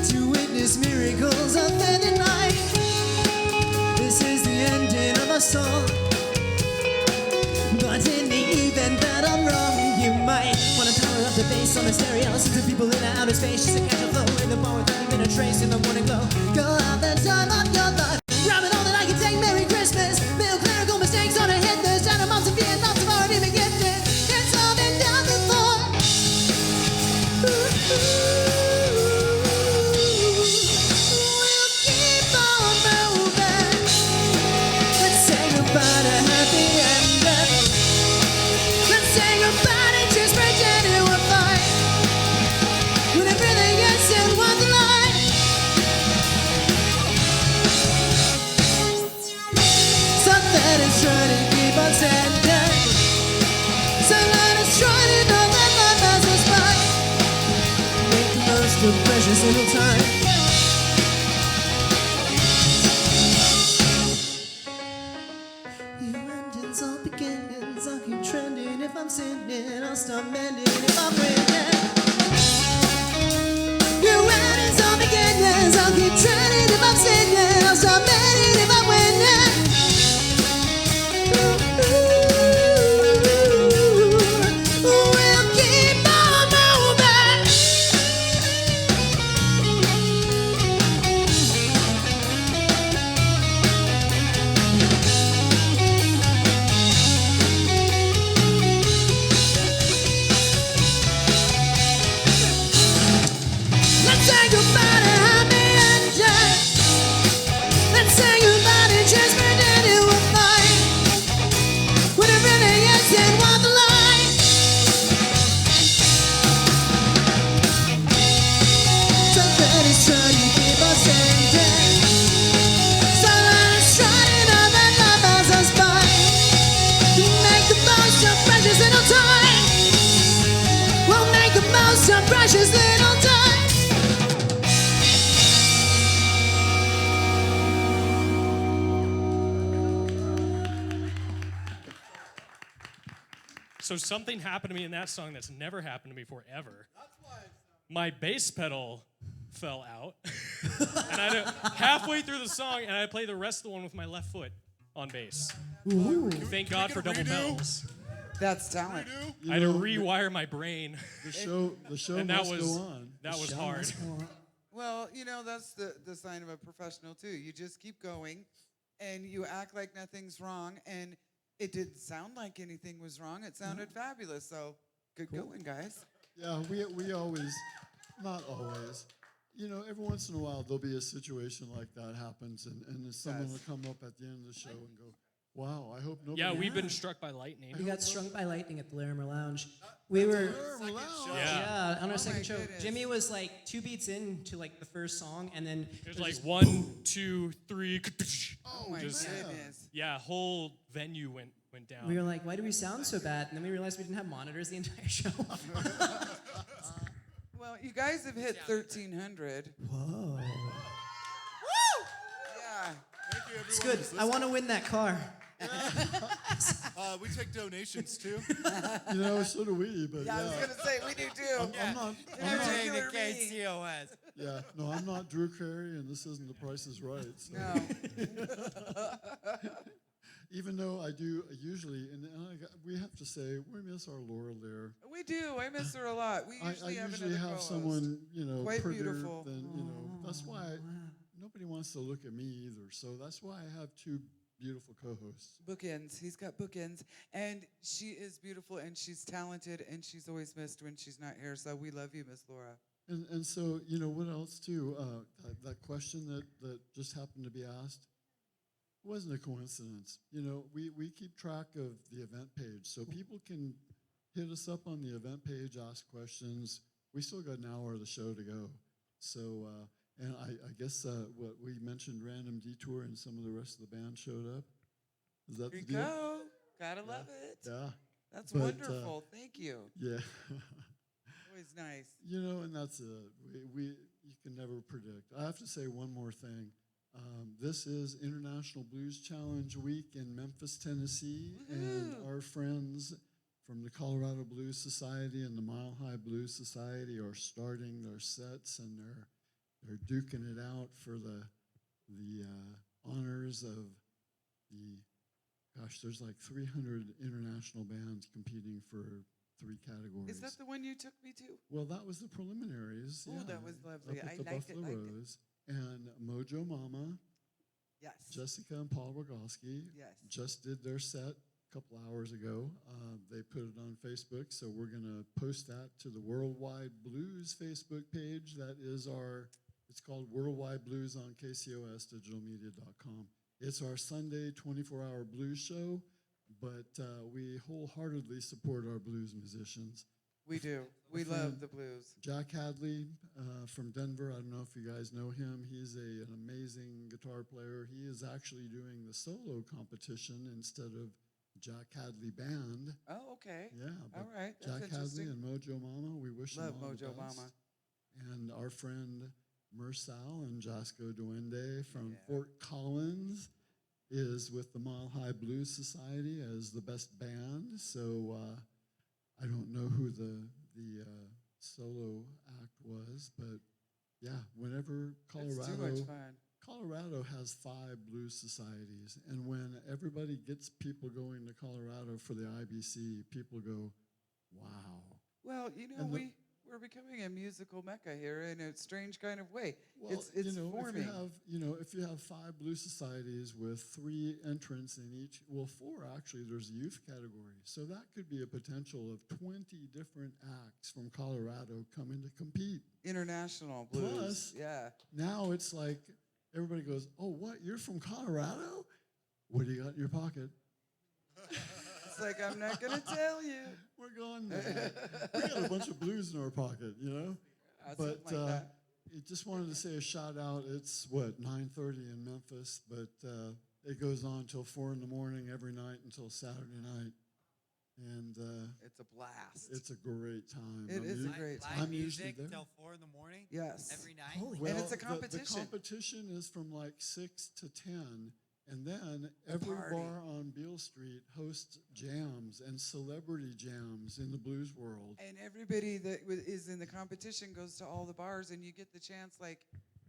to witness miracles of the night. This is the ending of our song. But in the event that I'm wrong, you might wanna power up the bass on the stereo. Listen to people in outer space just to catch a flow in the bar with 30-minute trace in the morning glow. Go have the time of your life. Grab it all that I can take. Merry Christmas. Little clerical mistakes on a hit list. China moms and Vietnams have already been gifted. It's all been done before. We'll keep on moving. Let's say goodbye to happy ending. Let's say goodbye to just pretending we're fine. When everything else is worth the line. Something is trying to keep us ending. Someone is trying to know that life has us by. Make the most of precious little time. New endings, all beginnings. I'll keep trending if I'm sinning. I'll stop mending if I'm winning. New endings, all beginnings. I'll keep trending if I'm sinning. I'll stop mending if I'm winning. We'll keep on moving. Let's say goodbye to happy ending. Let's say goodbye to just pretending we're fine. When it really isn't worth the line. Something is trying to keep us ending. Someone is trying to know that love has us by. Make the most of precious little time. We'll make the most of precious little time. So something happened to me in that song that's never happened to me before ever. My bass pedal fell out, and halfway through the song, and I play the rest of the one with my left foot on bass. Thank God for double pedals. That's talent. I had to rewire my brain, The show and that must was go on. that was hard. Well, you know, that's the sign of a professional, too. You just keep going, and you act like nothing's wrong, and it didn't sound like anything was wrong. It sounded fabulous, so good going, guys. Yeah, we always, not always, you know, every once in a while there'll be a situation like that happens, and then someone will come up at the end of the show and go, wow, I hope nobody. Yeah, we've been struck by lightning. We got struck by lightning at the Larimer Lounge. We were, Yeah. on our second show. goodness. Jimmy was like 2 beats into like the first song, and then It was like 1, 2, 3. Oh, my Just- goodness. Yeah, whole venue went down. we were like, why do we sound so bad? And then we realized we didn't have monitors the entire show. Well, you guys have hit 1,300. Whoa. Yeah. It's good. I want to win that car. We take donations too. You know, so do we. But Yeah, I was gonna say we do too. I'm not. Entertain the Particular me. KCOS. Yeah, no, I'm not Drew Carey, and this isn't The Price is Right. So. No. Even though I do usually, and we have to say, we miss our Laura there. We do. I miss her a lot. We I usually have usually another have co-host. someone, you know, Quite prettier beautiful. than, you know. That's why nobody wants to look at me either. So that's why I have two beautiful co-hosts. Bookends. He's got bookends. And she is beautiful and she's talented and she's always missed when she's not here. So we love you, Miss Laura. And so, you know, what else too? That question that just happened to be asked wasn't a coincidence. You know, we keep track of the event page, so people can hit us up on the event page, ask questions. We still got an hour of the show to go. So, and I guess what we mentioned, random detour, and some of the rest of the band showed up. Is that Here the you deal? go. Gotta love it. Yeah. That's But, wonderful. Thank you. Yeah. Always nice. You know, and that's you can never predict. I have to say one more thing. This is International Blues Challenge Week in Memphis, Tennessee, and our friends from the Colorado Blues Society and the Mile High Blues Society are starting their sets, and they're duking it out for the honors of the. Gosh, there's like 300 international bands competing for 3 categories. Is that the one you took me to? Well, that was the preliminaries. Oh, that was lovely. Up at I the liked it, Buffalo liked it. Rose. And Mojo Mama, Yes. Jessica and Paul Rogoski Yes. just did their set a couple hours ago. They put it on Facebook, so we're going to post that to the Worldwide Blues Facebook page. That is it's called Worldwide Blues on KCOSdigitalmedia.com. It's our Sunday 24-hour blues show, but we wholeheartedly support our blues musicians. We do. We love the blues. Jack Hadley from Denver. I don't know if you guys know him. He's an amazing guitar player. He is actually doing the solo competition instead of Jack Hadley Band. Oh, okay. Yeah. All right. That's Jack Hadley interesting. and Mojo Mama, we wish Love them all Mojo the best. Mama. And our friend Mersal and Jasco Duende from Fort Collins is with the Mile High Blues Society as the best band. So I don't know who the solo act was, but yeah, whenever It's too much fun. Colorado has 5 blues societies, and when everybody gets people going to Colorado for the IBC, people go, wow. Well, you know, And we're becoming a musical mecca here in a strange kind of way. Well, it's you know, forming. if you have 5 blues societies with 3 entrants in each, well, 4 actually, there's a youth category. So that could be a potential of 20 different acts from Colorado coming to compete. International blues. Plus, yeah. now it's like everybody goes, oh, what, you're from Colorado? What do you got in your pocket? It's like, I'm not going to tell you. We're going there. We got a bunch of blues in our pocket, you know? Something But like that. I just wanted to say a shout out. It's, 9:30 in Memphis, but it goes on till 4 in the morning every night until Saturday night. And It's a blast. it's a great time. It is a great time. I'm usually music there. till 4 in the morning? Yes. Every night? Holy Well, And it's a The competition. competition is from like 6 to 10. And then every party. bar on Beale Street hosts jams and celebrity jams in the blues world. And everybody that is in the competition goes to all the bars, and you get the chance, like,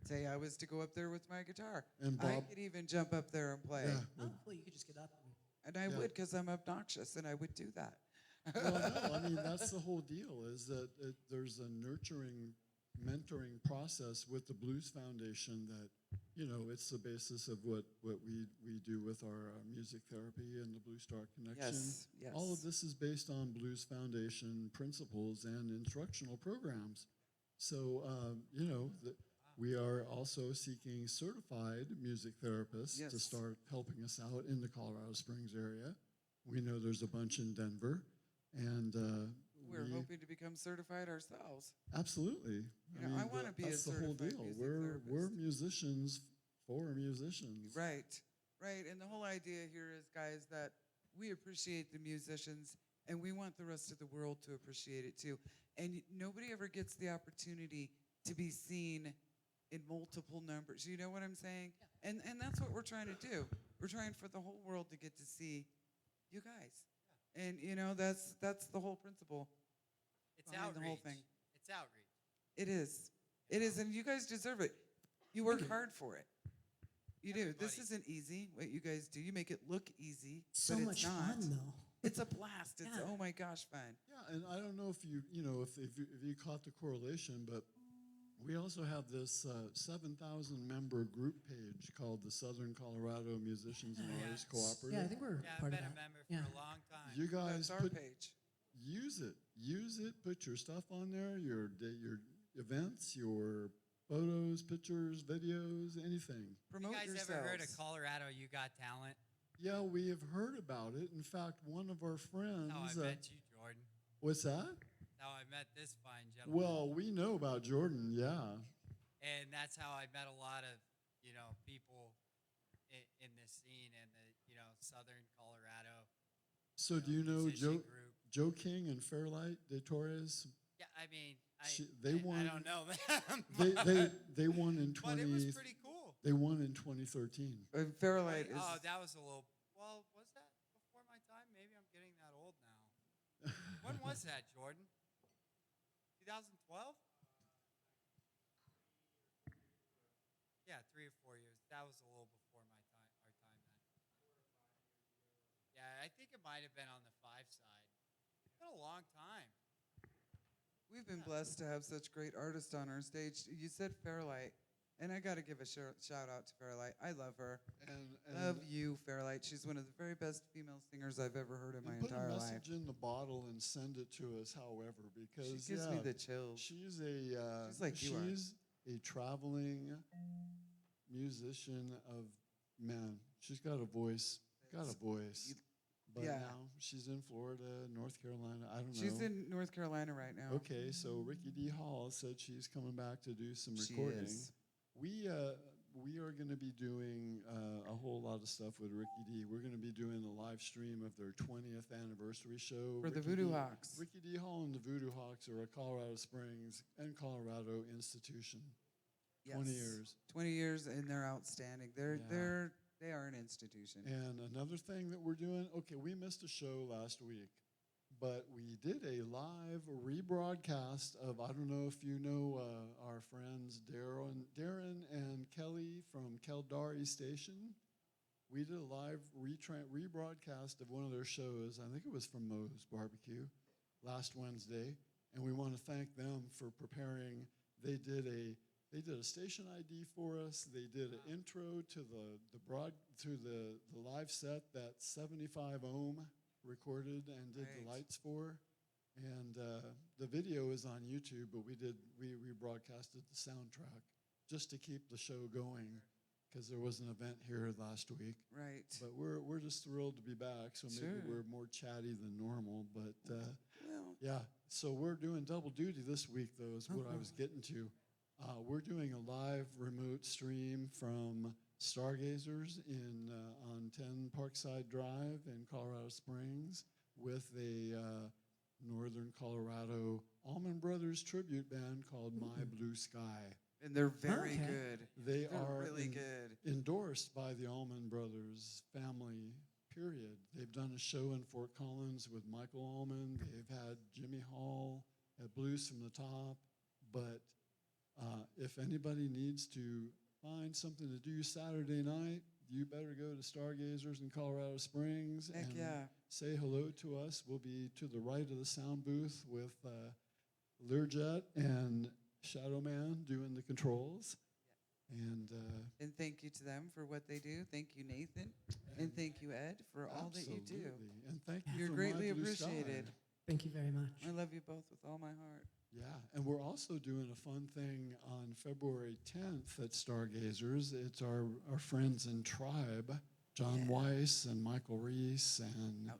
say I was to go up there with my guitar. And I Bob- could even jump up there and play. Yeah, Oh, well, you could just get up. And I Yeah. would, because I'm obnoxious, and I would do that. well, no, I mean, that's the whole deal, is that there's a nurturing, mentoring process with the Blues Foundation that, you know, it's the basis of what we do with our music therapy and the Blue Star Connection. Yes, yes. All of this is based on Blues Foundation principles and instructional programs. So, you know, we are also seeking certified music therapists to Yes. start helping us out in the Colorado Springs area. We know there's a bunch in Denver. And We're hoping to become certified ourselves. absolutely. You know, I wanna be a that's the whole certified deal. music We're therapist. musicians for musicians. Right, right. And the whole idea here is, guys, that we appreciate the musicians, and we want the rest of the world to appreciate it too. And nobody ever gets the opportunity to be seen in multiple numbers. You know what I'm saying? And that's what we're trying to do. We're trying for the whole world to get to see you guys. And, you know, that's the whole principle. It's behind outreach. the whole thing. It's outreach. It is. It is, and you guys deserve it. You work hard for it. You do. This Everybody. isn't easy, what you guys do. You make it look easy, So but much it's not. fun, though. It's a blast. It's, Yeah. oh my gosh, fun. Yeah, and I don't know if you caught the correlation, but we also have this 7,000 member group page called the Southern Colorado Musicians and Artists Cooperative. Yeah, I think we're Yeah, I've part of been a that. member Yeah. for a long time. You guys That's our put, page. use it, put your stuff on there, your events, your photos, pictures, videos, anything. Promote you guys yourselves. ever heard of Colorado You Got Talent? Yeah, we have heard about it. In fact, one of our friends. That's how I met you, Jordan. What's that? That's how I met this fine gentleman. Well, we know about Jordan, yeah. And that's how I met a lot of, people in this scene in the, Southern Colorado. So do you know musician Joe, group. Joe King and Fairlight de Torres? Yeah, I mean, They won. I don't know them. They won in 20. But it was pretty cool. They won in 2013. Fairlight is. Oh, that was a little. Well, was that before my time? Maybe I'm getting that old now. When was that, Jordan? 2012? Yeah, 3 or 4 years. That was a little before my time. Our time then. Yeah, I think it might have been on the 5 side. It's been a long time. We've been blessed to have such great artists on our stage. You said Fairlight, and I got to give a shout out to Fairlight. I love her. And Love you, Fairlight. She's one of the very best female singers I've ever heard in my put a entire life. message in the bottle and send it to us, however, because She gives me the chills. She's a She's like you are. she's a traveling musician of man. She's got a voice. But Yeah. now she's in Florida, North Carolina. I don't know. She's in North Carolina right now. Okay, so Ricky D. Hall said she's coming back to do some She recording. is. We are going to be doing a whole lot of stuff with Ricky D. We're going to be doing a live stream of their 20th anniversary show. For the Ricky Voodoo D. Hawks. Ricky D. Hall and the Voodoo Hawks are a Colorado Springs and Colorado institution. 20 Yes. years. 20 years, and they're outstanding. They are an institution. And another thing that we're doing, okay, we missed a show last week, but we did a live rebroadcast of, I don't know if you know our friends Darren and Kelly from Keldari Station. We did a live rebroadcast of one of their shows. I think it was from Moe's Barbecue last Wednesday, and we want to thank them for preparing. They did a station ID for us. They did an intro to the live set that 75 Ohm recorded and did the lights for. And the video is on YouTube, but we rebroadcasted the soundtrack just to keep the show going because there was an event here last week. Right. But we're just thrilled to be back. So maybe Sure. we're more chatty than normal. But Well, yeah, so we're doing double duty this week, though, is what I was getting to. We're doing a live remote stream from Stargazers on 10 Parkside Drive in Colorado Springs with a Northern Colorado Allman Brothers tribute band called My Blue Sky. and they're very Okay. good. They They're are really good. endorsed by the Allman Brothers family, period. They've done a show in Fort Collins with Michael Allman. They've had Jimmy Hall at Blues from the Top. But if anybody needs to find something to do Saturday night, you better go to Stargazers in Colorado Springs Heck and yeah. say hello to us. We'll be to the right of the sound booth with Learjet and Shadow Man doing the controls. And And thank you to them for what they do. Thank you, Nathan. And thank you, Ed, for all that you do. absolutely. And thank you You're for greatly My Blue Sky. appreciated. Thank you very much. I love you both with all my heart. Yeah, and we're also doing a fun thing on February 10th at Stargazers. It's our friends in Tribe, John Weiss and Michael Reese, and Oh,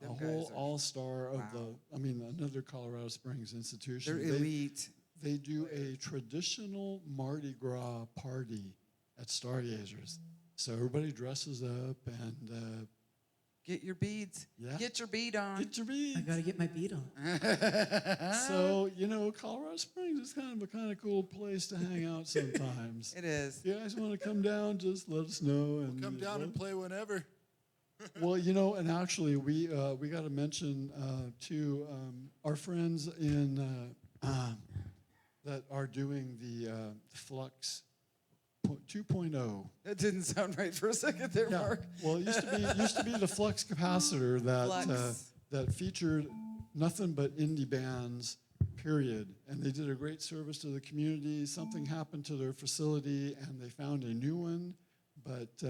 a them whole guys are- all-star of wow. another Colorado Springs institution. They're elite. They do a traditional Mardi Gras party at Stargazers. So everybody dresses up and Get your beads. Yeah. Get your bead on. get your beads. I got to get my beat on. So, Colorado Springs is kind of a cool place to hang out sometimes. It is. If you guys want to come down, just let us know. And Come down and play whenever. Well, and actually, we got to mention to our friends in that are doing the Flux 2.0. That didn't sound right for a second there, Yeah. Mark. Well, it used to be the Flux capacitor that Flux. that featured nothing but indie bands, period. And they did a great service to the community. Something happened to their facility, and they found a new one. But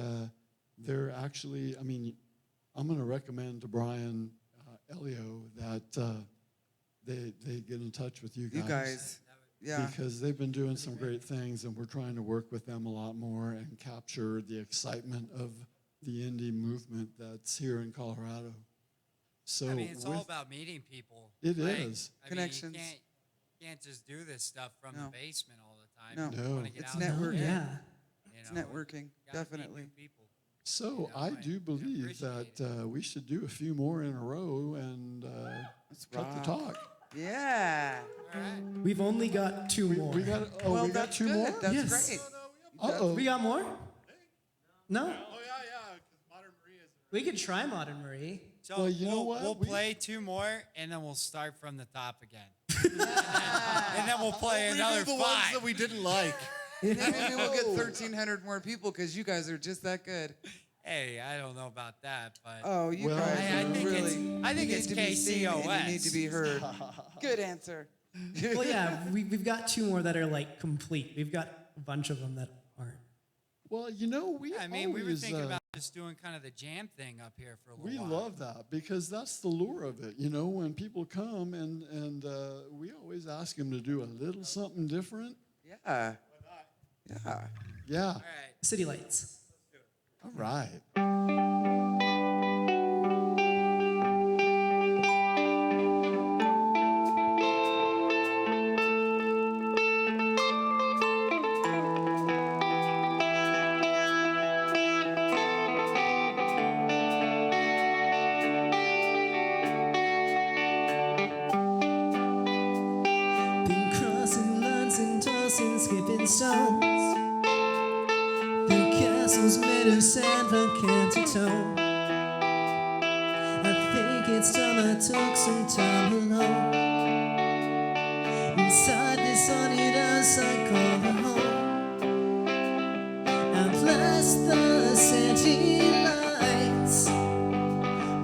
they're actually, I'm going to recommend to Brian Elio that they get in touch with you guys. You guys. Yeah. Because they've been doing some great things, and we're trying to work with them a lot more and capture the excitement of the indie movement that's here in Colorado. So it's all about meeting people. It It is. is Connections. You can't just do this stuff from No. the basement all the No. time. You No. wanna get It's out there. networking. Yeah. It's networking, Gotta meet definitely. new people. So I do believe that we should do a few more in a row and cut the rock. talk. Yeah. We've only got two more. We got Well, we got that's two good. more. That's Yes. great. Uh-oh. We got more? No? Oh, yeah, because Modern Maria is. We could try Modern Marie. So Well, you know what? We'll We- play two more, and then we'll start from the top again. and then we'll play another the ones five. that we didn't like. Maybe we'll get 1,300 more people because you guys are just that good. Hey, I don't know about that, but Oh, you Well, guys I are think really. it's- I think you it's need to be seen and KCOS. You need to be heard. Good answer. Well, yeah, we've got two more that are like complete. We've got a bunch of them that aren't. Well, we we were always, thinking about just doing kind of the jam thing up here for a little we while. love that because that's the lure of it. When people come and we always ask them to do a little something different. Yeah. Yeah. Yeah. All right. City Lights. All right. Been crossing lines and tossing, skipping stones. The castle's made of sand from can to toe. I think it's time I took some time alone. Inside this haunted house I call a home. Outlast the city lights.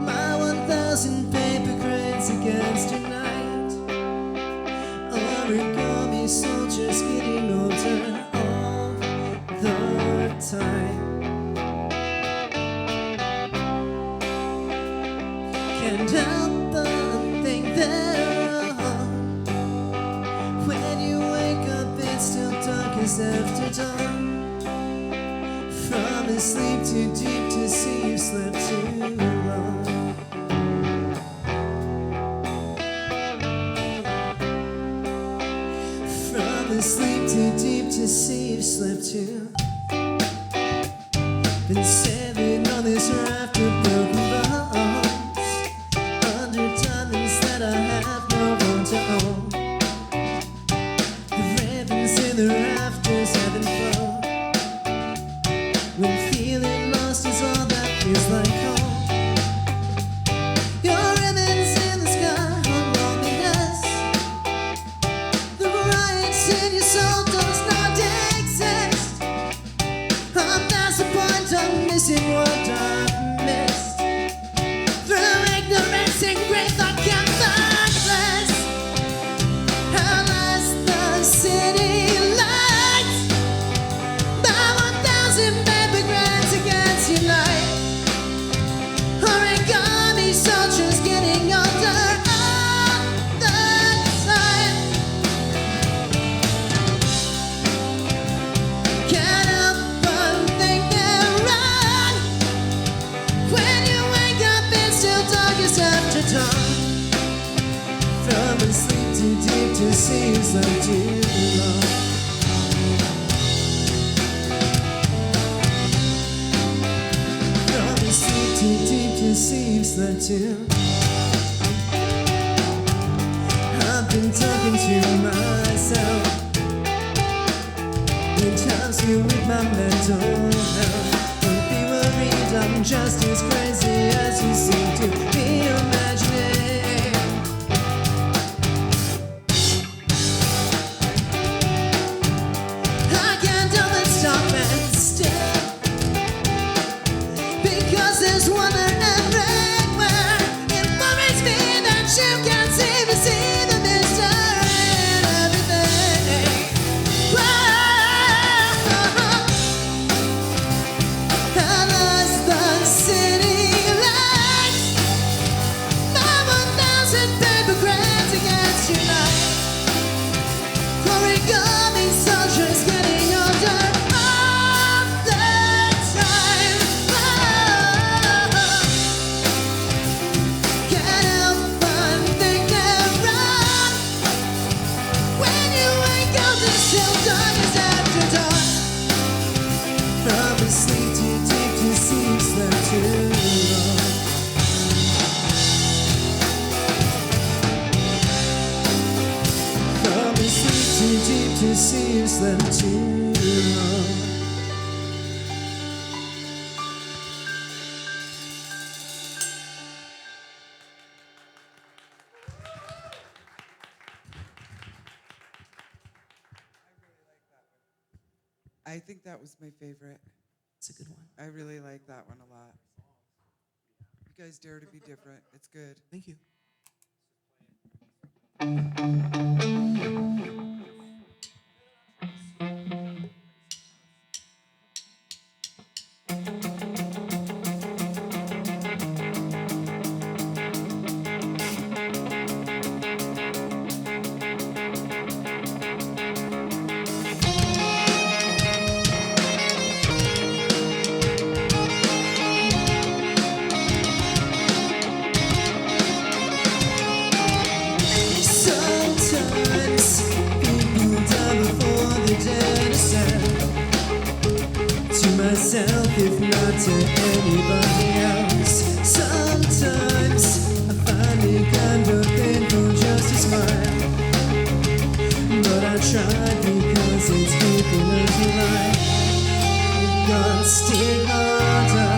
My 1,000 paper cranes against your night. Origami soldiers getting older all the time. Can't help but think they're wrong. When you wake up, it's still dark as after dawn. From a sleep too deep to see you slept too long. From a sleep too deep to see you slept too. Been sailing on this raft of broken bones, under diamonds that I have no one to own. The ravens in the rafters haven't flown. When feeling lost is all that feels like home. Your ribbons in the sky on loneliness. The variety in your soul does not exist. I'm past the point of missing what I've missed. Through ignorance and grief I can't find bliss. Outlast the city lights. By 1,000 paper cranes against your light. Origami soldiers getting older all the time. Can't help but think they're wrong. When you wake up, it's still dark as after dawn. From a sleep too deep to see you slept too long. From a sleep too deep to see you slept too. I've been talking to myself. It helps me with my mental health. Don't be worried, but I'm just as crazy as you seem to be imagining. I can't help but stop and stare, because there's wonder everywhere. It worries me that you can't seem to see the mystery in everything. And as the city lights, my 1,000 paper cranes against your light. Origami soldiers getting older all the time. Can't help but think they're wrong. When you wake up, it's still dark as after dark. From asleep too deep to see you slept too long. From asleep too deep to see you slept too long. I think that was my favorite. It's a good one. I really like that one a lot. You guys dare to be different. It's good. Thank you. Sometimes people die before the dead is sad. To myself, if not to anybody else. Sometimes I find it kind of painful just to smile, but I try because it's people to life. Got stigmata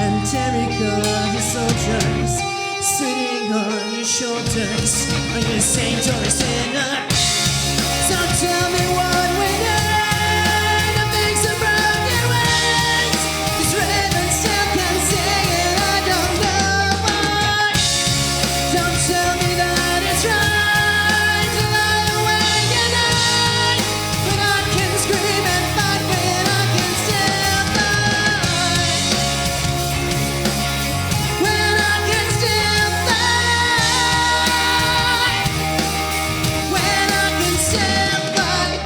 and terracotta soldiers sitting on your shoulders. Are you a saint or a sinner? So tell me what we need to fix the broken wings. 'Cause ravens still can sing and I don't know why. Don't tell me that it's right to lie awake at night, when I can scream and fight, when I can still fight, when I can still fight, when I can still fight.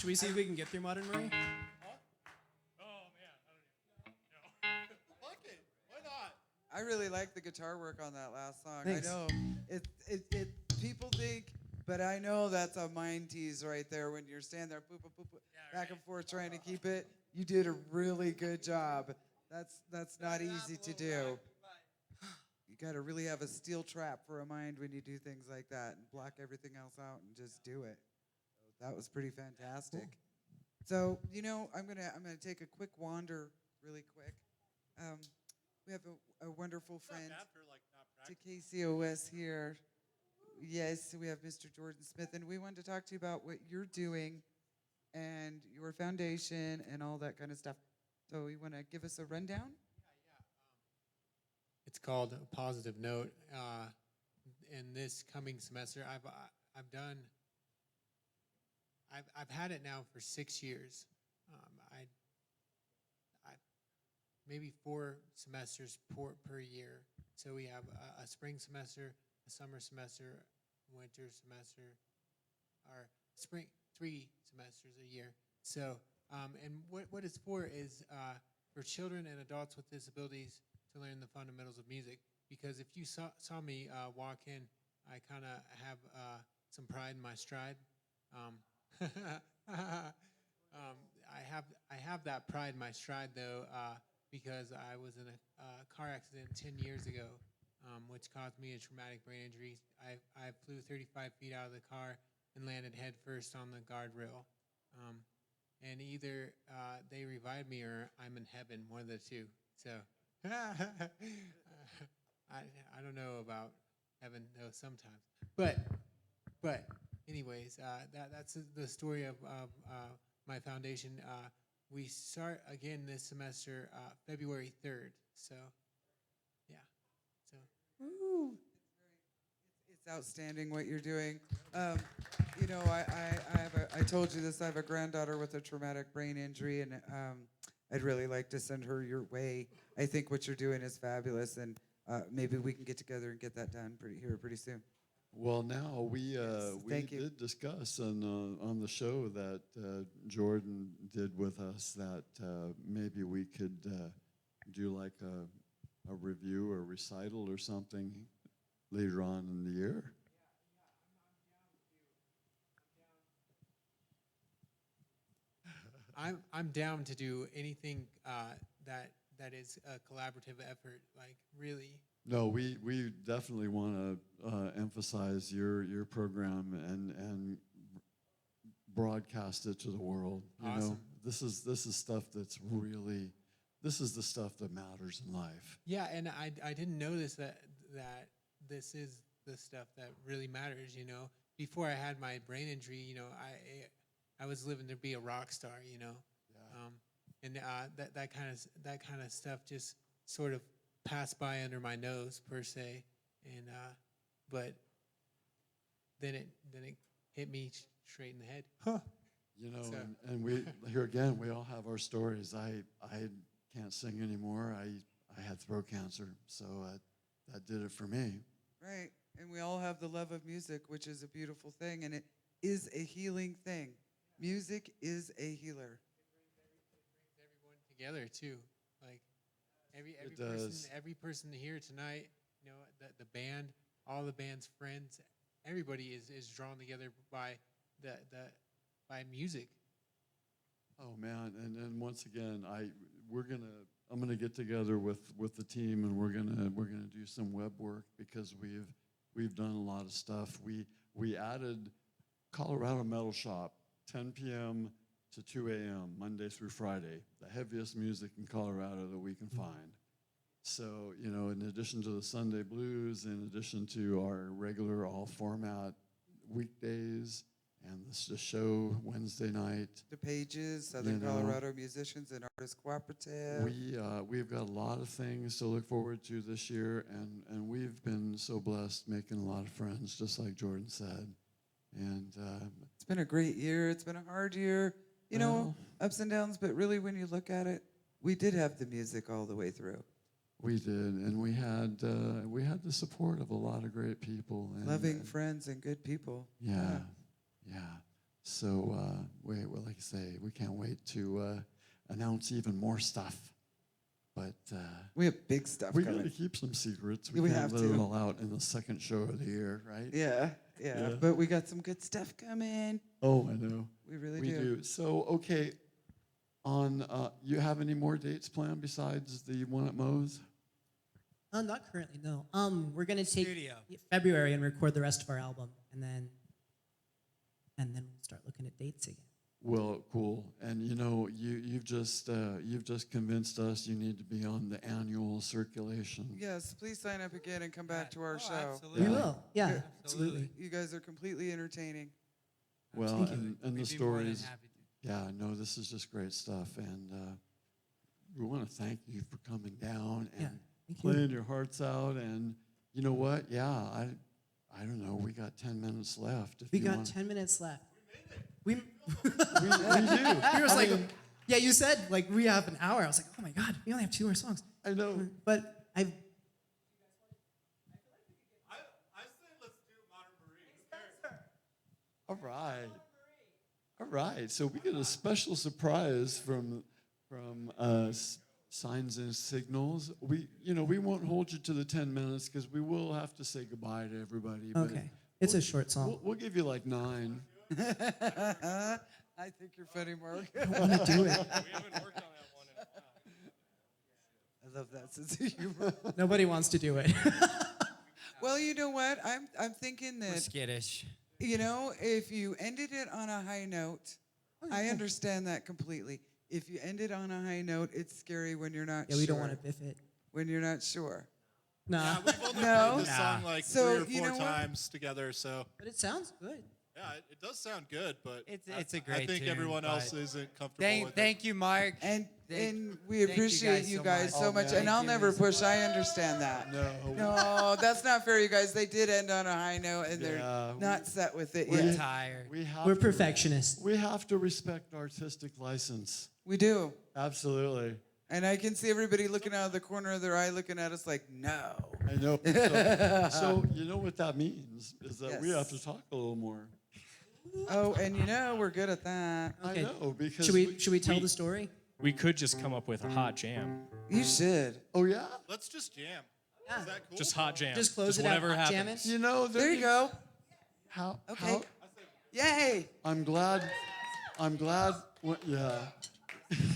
Should we see if we can get through Modern Marie? Fuck it. Why not? I really like the guitar work on that last song. Thanks. I know it people think, but I know that's a mind tease right there when you're standing there boop, boop, boop, boop, back and forth trying to keep it. You did a really good job. That's not easy to do. You got to really have a steel trap for a mind when you do things like that and block everything else out and just do it. So that was pretty fantastic. So, I'm gonna take a quick wander really quick. We have a wonderful friend to KCOS here. Yes, we have Mr. Jordan Smith, and we wanted to talk to you about what you're doing and your foundation and all that kind of stuff. So you want to give us a rundown? It's called A Positive Note. In this coming semester, I've had it now for 6 years. I maybe 4 semesters per year. So we have a spring semester, a summer semester, winter semester, or spring 3 semesters a year. So and what it's for is for children and adults with disabilities to learn the fundamentals of music. Because if you saw me walk in, I kind of have some pride in my stride. I have that pride in my stride though, because I was in a car accident 10 years ago, which caused me a traumatic brain injury. I flew 35 feet out of the car and landed head first on the guardrail. And either they revived me or I'm in heaven, one of the two. So I don't know about heaven though sometimes. But anyways, that's the story of my foundation. We start again this semester, February 3rd. So, yeah. So. Woo. It's outstanding what you're doing. I told you this. I have a granddaughter with a traumatic brain injury, and I'd really like to send her your way. I think what you're doing is fabulous, and maybe we can get together and get that done pretty soon. Well, now we thank you. did discuss on the show that Jordan did with us that maybe we could do like a review or recital or something later on in the year. I'm down to do anything that is a collaborative effort, like really. No, we definitely want to emphasize your program and broadcast it to the world. You Awesome. know, this is stuff that's really, this is the stuff that matters in life. Yeah, and I didn't notice that this is the stuff that really matters. You know, before I had my brain injury, you know, I was living to be a rock star. You know, yeah. And that kind of stuff just sort of passed by under my nose per se, and but then it hit me straight in the head. Huh. You know, So. and we here again we all have our stories. I can't sing anymore. I had throat cancer, so that did it for me. Right, and we all have the love of music, which is a beautiful thing, and it is a healing thing. Music is a healer. It brings everyone together too, like. Every person here tonight, you know, the band, all the band's friends, everybody is drawn together by by music. Oh man, and once again, I'm gonna get together with the team, and we're gonna do some web work because we've done a lot of stuff. We added Colorado Metal Shop, 10 p.m. to 2 a.m. Monday through Friday, the heaviest music in Colorado that we can find. So, you know, in addition to the Sunday blues, in addition to our regular all format weekdays and the show Wednesday night. The Pages, Southern Colorado Musicians and Artists Cooperative. We've got a lot of things to look forward to this year, and we've been so blessed making a lot of friends, just like Jordan said. And it's been a great year. It's been a hard year. You know, ups and downs, but really when you look at it, we did have the music all the way through. We did, and we had the support of a lot of great people. And, Loving friends and good people. Yeah. So well, like I say, we can't wait to announce even more stuff. But We have big stuff we got coming. to keep some secrets. We can't have let to. it all out in the second show of the year, right? Yeah. Yeah. But we got some good stuff coming. Oh, I know. We really We do. do. So, okay, on you have any more dates planned besides the one at Moe's? Not currently, no. We're gonna take Studio. February and record the rest of our album, and then we'll start looking at dates again. Well, cool. And you know, you've just convinced us you need to be on the annual circulation. Yes, please sign up again and come back to our show. Absolutely. We will. Yeah, Absolutely. absolutely. You guys are completely entertaining. Well, Thank you. and the We'd be more than stories. happy to. Yeah, no, this is just great stuff, and we want to thank you for coming down and Yeah, thank you. playing your hearts out. And you know what? Yeah, I don't know. We got 10 minutes left. If We you got want. 10 minutes left. We We do. we were I like, mean, yeah, you said like we have an hour. I was like, oh my god, we only have 2 more songs. I know. But I say let's do Modern Marie. All right. All right. So we get a special surprise from Signs and Signals. We won't hold you to the 10 minutes because we will have to say goodbye to everybody. But okay, it's a short song. we'll give you like 9. I think you're funny, Mark. I want to do it. We haven't worked on that one in a time. I love that sense of humor. Nobody wants to do it. Well, you know what? I'm thinking We're that, skittish. you know, if you ended it on a high note, I understand that completely. If you end it on a high note, it's scary when you're not Yeah, sure. we don't want to biff it. When you're not sure. Nah, Yeah, we've only No. played this song like So, 3 you or know 4 what? times together, so but it sounds good. yeah, it does sound good, but It's a I great think tune, everyone else but isn't comfortable with it. Thank you, Mark. And we thank you appreciate guys you so guys much. so Oh, much. man. And I'll Thank you, never Lisa. push. I understand that. No. No, that's not fair, you guys. They did end on a high note, and they're Yeah, not set with it We're yet. tired. We're perfectionists. We have to respect artistic license. We do. Absolutely. And I can see everybody looking out of the corner of their eye looking at us like, no. I know. So you know what that means is that we have to Yes. talk a little more. Oh, and you know, we're good at that. I Okay. know because Should we tell the story? We could just come up with a hot jam. You should. Oh yeah. Let's just jam. Yeah. Is that cool? Just hot jam. Just close it out. whatever Hot happens. jamming? You know There you go. How? Okay. How, Yay. I'm glad. Yeah.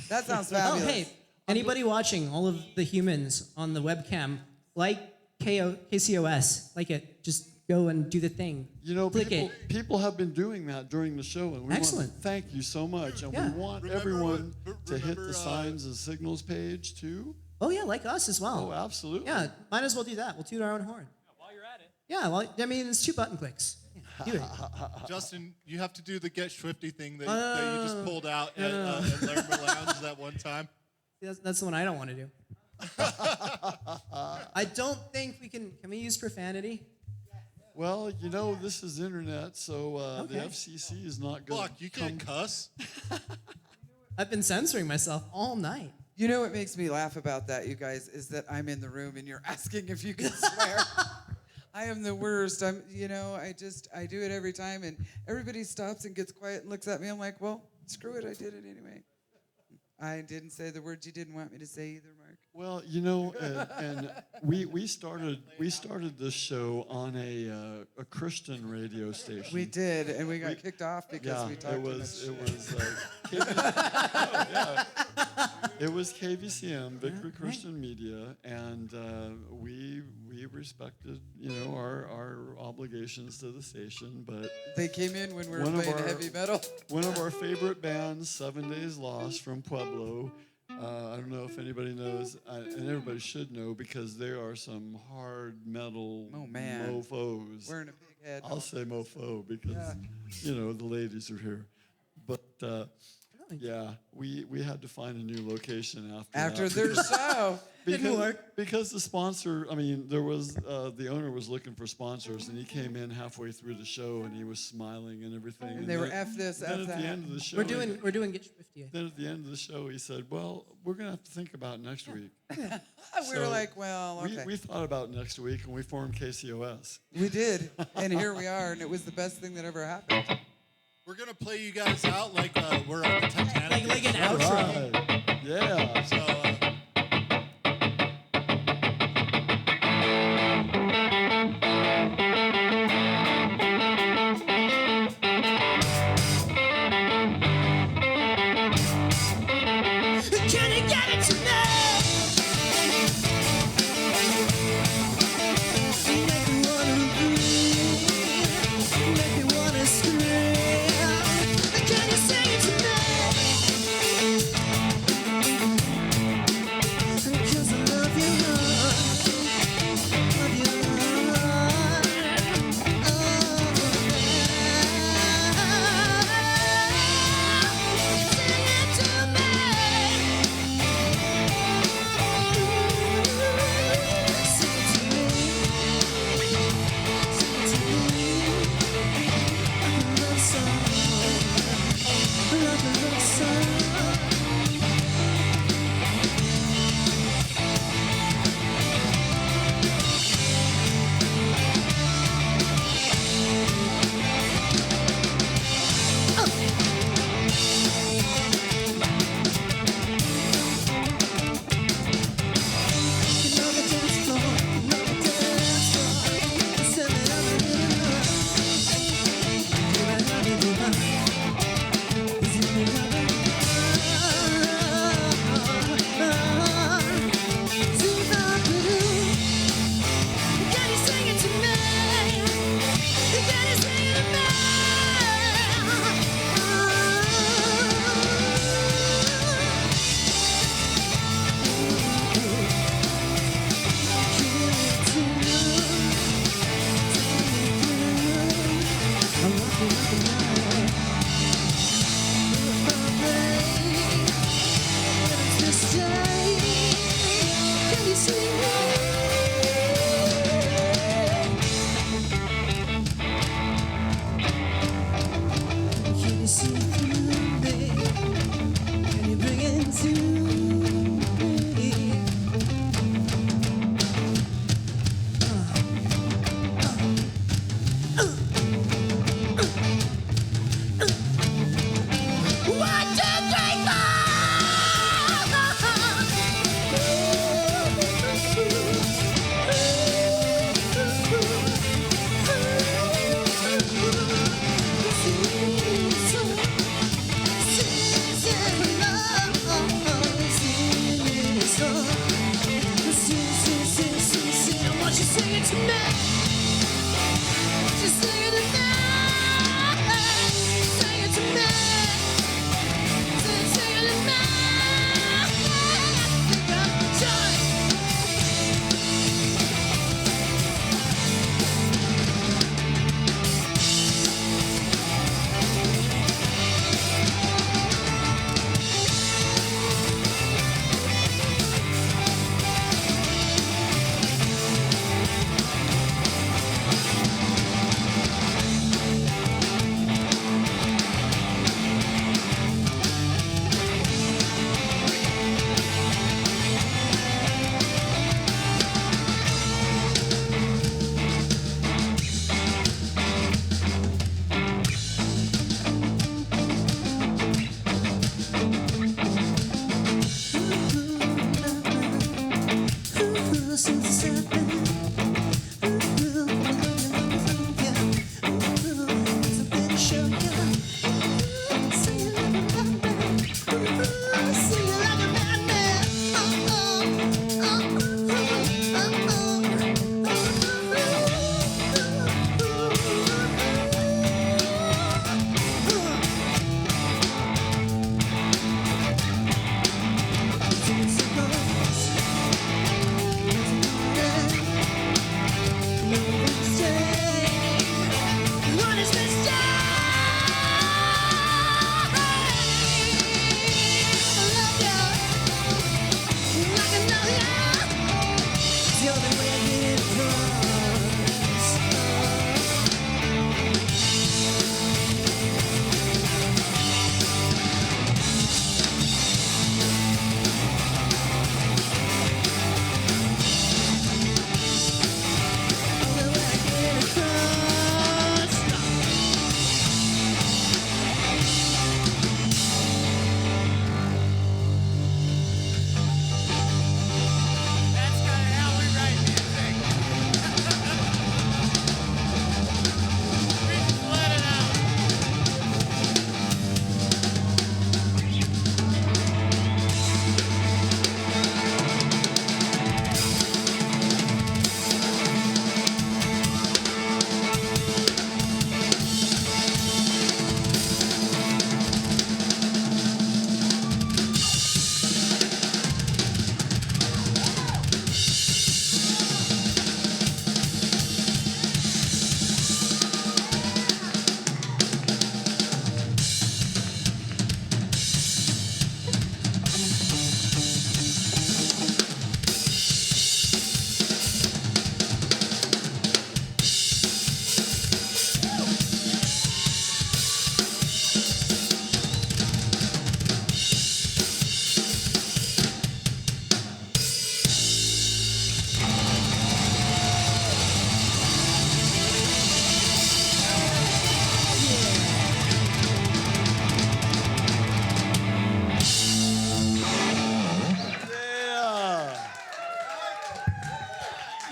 That sounds Oh, fabulous. hey, anybody watching, all of the humans on the webcam, like KCOS, like it. Just go and do the thing. You know, Click people have been doing that during the show, and we Excellent. want to thank you so much. And Yeah. we want Remember everyone what- to hit remember, the signs and signals page too. Oh yeah, like us as well. Oh, absolutely. Yeah, might as well do that. We'll toot our own horn. While you're at it. Yeah, well, I mean, it's 2 button clicks. Yeah, do it. Justin, you have to do the Get Swifty thing that you just pulled out at Larimer Lounge that one time. That's the one I don't want to do. I don't think we can. Can we use profanity? Well, you know, this is internet, so the Okay. FCC is not going Fuck, you can't cuss. I've been censoring myself all night. You know what makes me laugh about that, you guys, is that I'm in the room and you're asking if you can swear. I am the worst. I do it every time, and everybody stops and gets quiet and looks at me. I'm like, well, screw it, I did it anyway. I didn't say the words you didn't want me to say either, Mark. Well, you know, and we started this show on a Christian radio station. We did, and we got kicked off because we talked it too was much it was KVCM, Victory Christian Media, and we respected our obligations to the station, but They came in when we were One of playing our- heavy metal. one of our favorite bands, 7 Days Lost from Pueblo. I don't know if anybody knows, and everybody should know because they are some hard metal Oh, man. mofos. Wearing a big head. I'll say mofo because the ladies are here. But yeah, we had to find a new location After that their because- show. because the sponsor, there was the owner was looking for sponsors, and he came in halfway through the show, and he was smiling and everything. And they were then- F this, then F at that. the end of the show, We're doing Get Swifty. then at the end of the show, he said, "Well, we're gonna have to think about next week." We were So like, well, okay. We thought about next week, and we formed KCOS. We did, and here we are, and it was the best thing that ever happened. We're gonna play you guys out like we're on the Titanic. Like an All outro. right. Yeah. So. Can you get it tonight? Make me wanna breathe, make me wanna scream. Can you sing it tonight? 'Cause I love you, love you,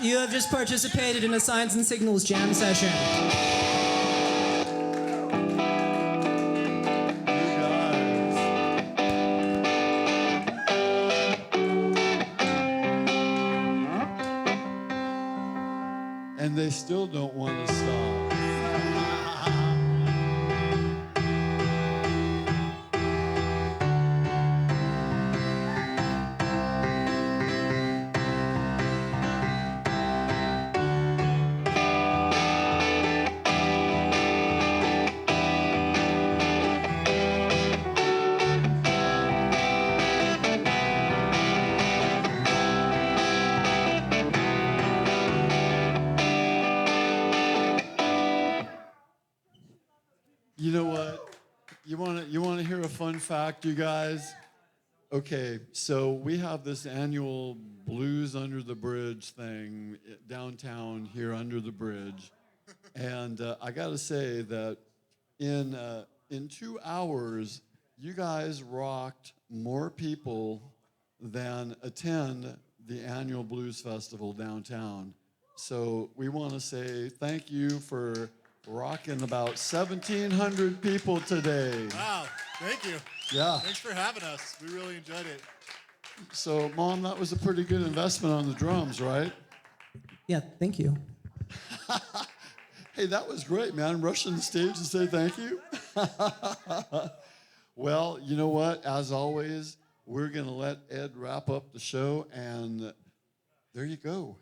You have just participated in a Signs and Signals jam session. And they still don't want to stop. You know what? You want to hear a fun fact, you guys? Okay, so we have this annual Blues Under the Bridge thing downtown here under the bridge, and I got to say that in 2 hours, you guys rocked more people than attend the annual Blues Festival downtown. So we want to say thank you for rocking about 1,700 people today. Wow, thank you. Yeah. Thanks for having us. We really enjoyed it. So, Mom, that was a pretty good investment on the drums, right? Yeah, thank you. Hey, that was great, man. Rushing the stage to say thank you. Well, you know what? As always, we're going to let Ed wrap up the show, and there you go.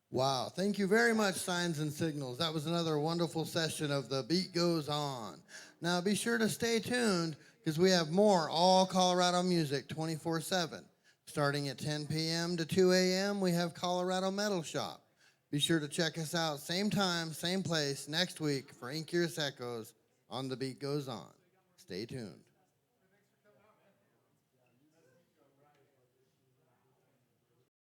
Wow, thank you very much, Signs and Signals. That was another wonderful session of The Beat Goes On. Now, be sure to stay tuned, because we have more all Colorado music 24/7. Starting at 10 p.m. to 2 a.m., we have Colorado Metal Shop. Be sure to check us out, same time, same place, next week for Incurious Echoes on The Beat Goes On. Stay tuned.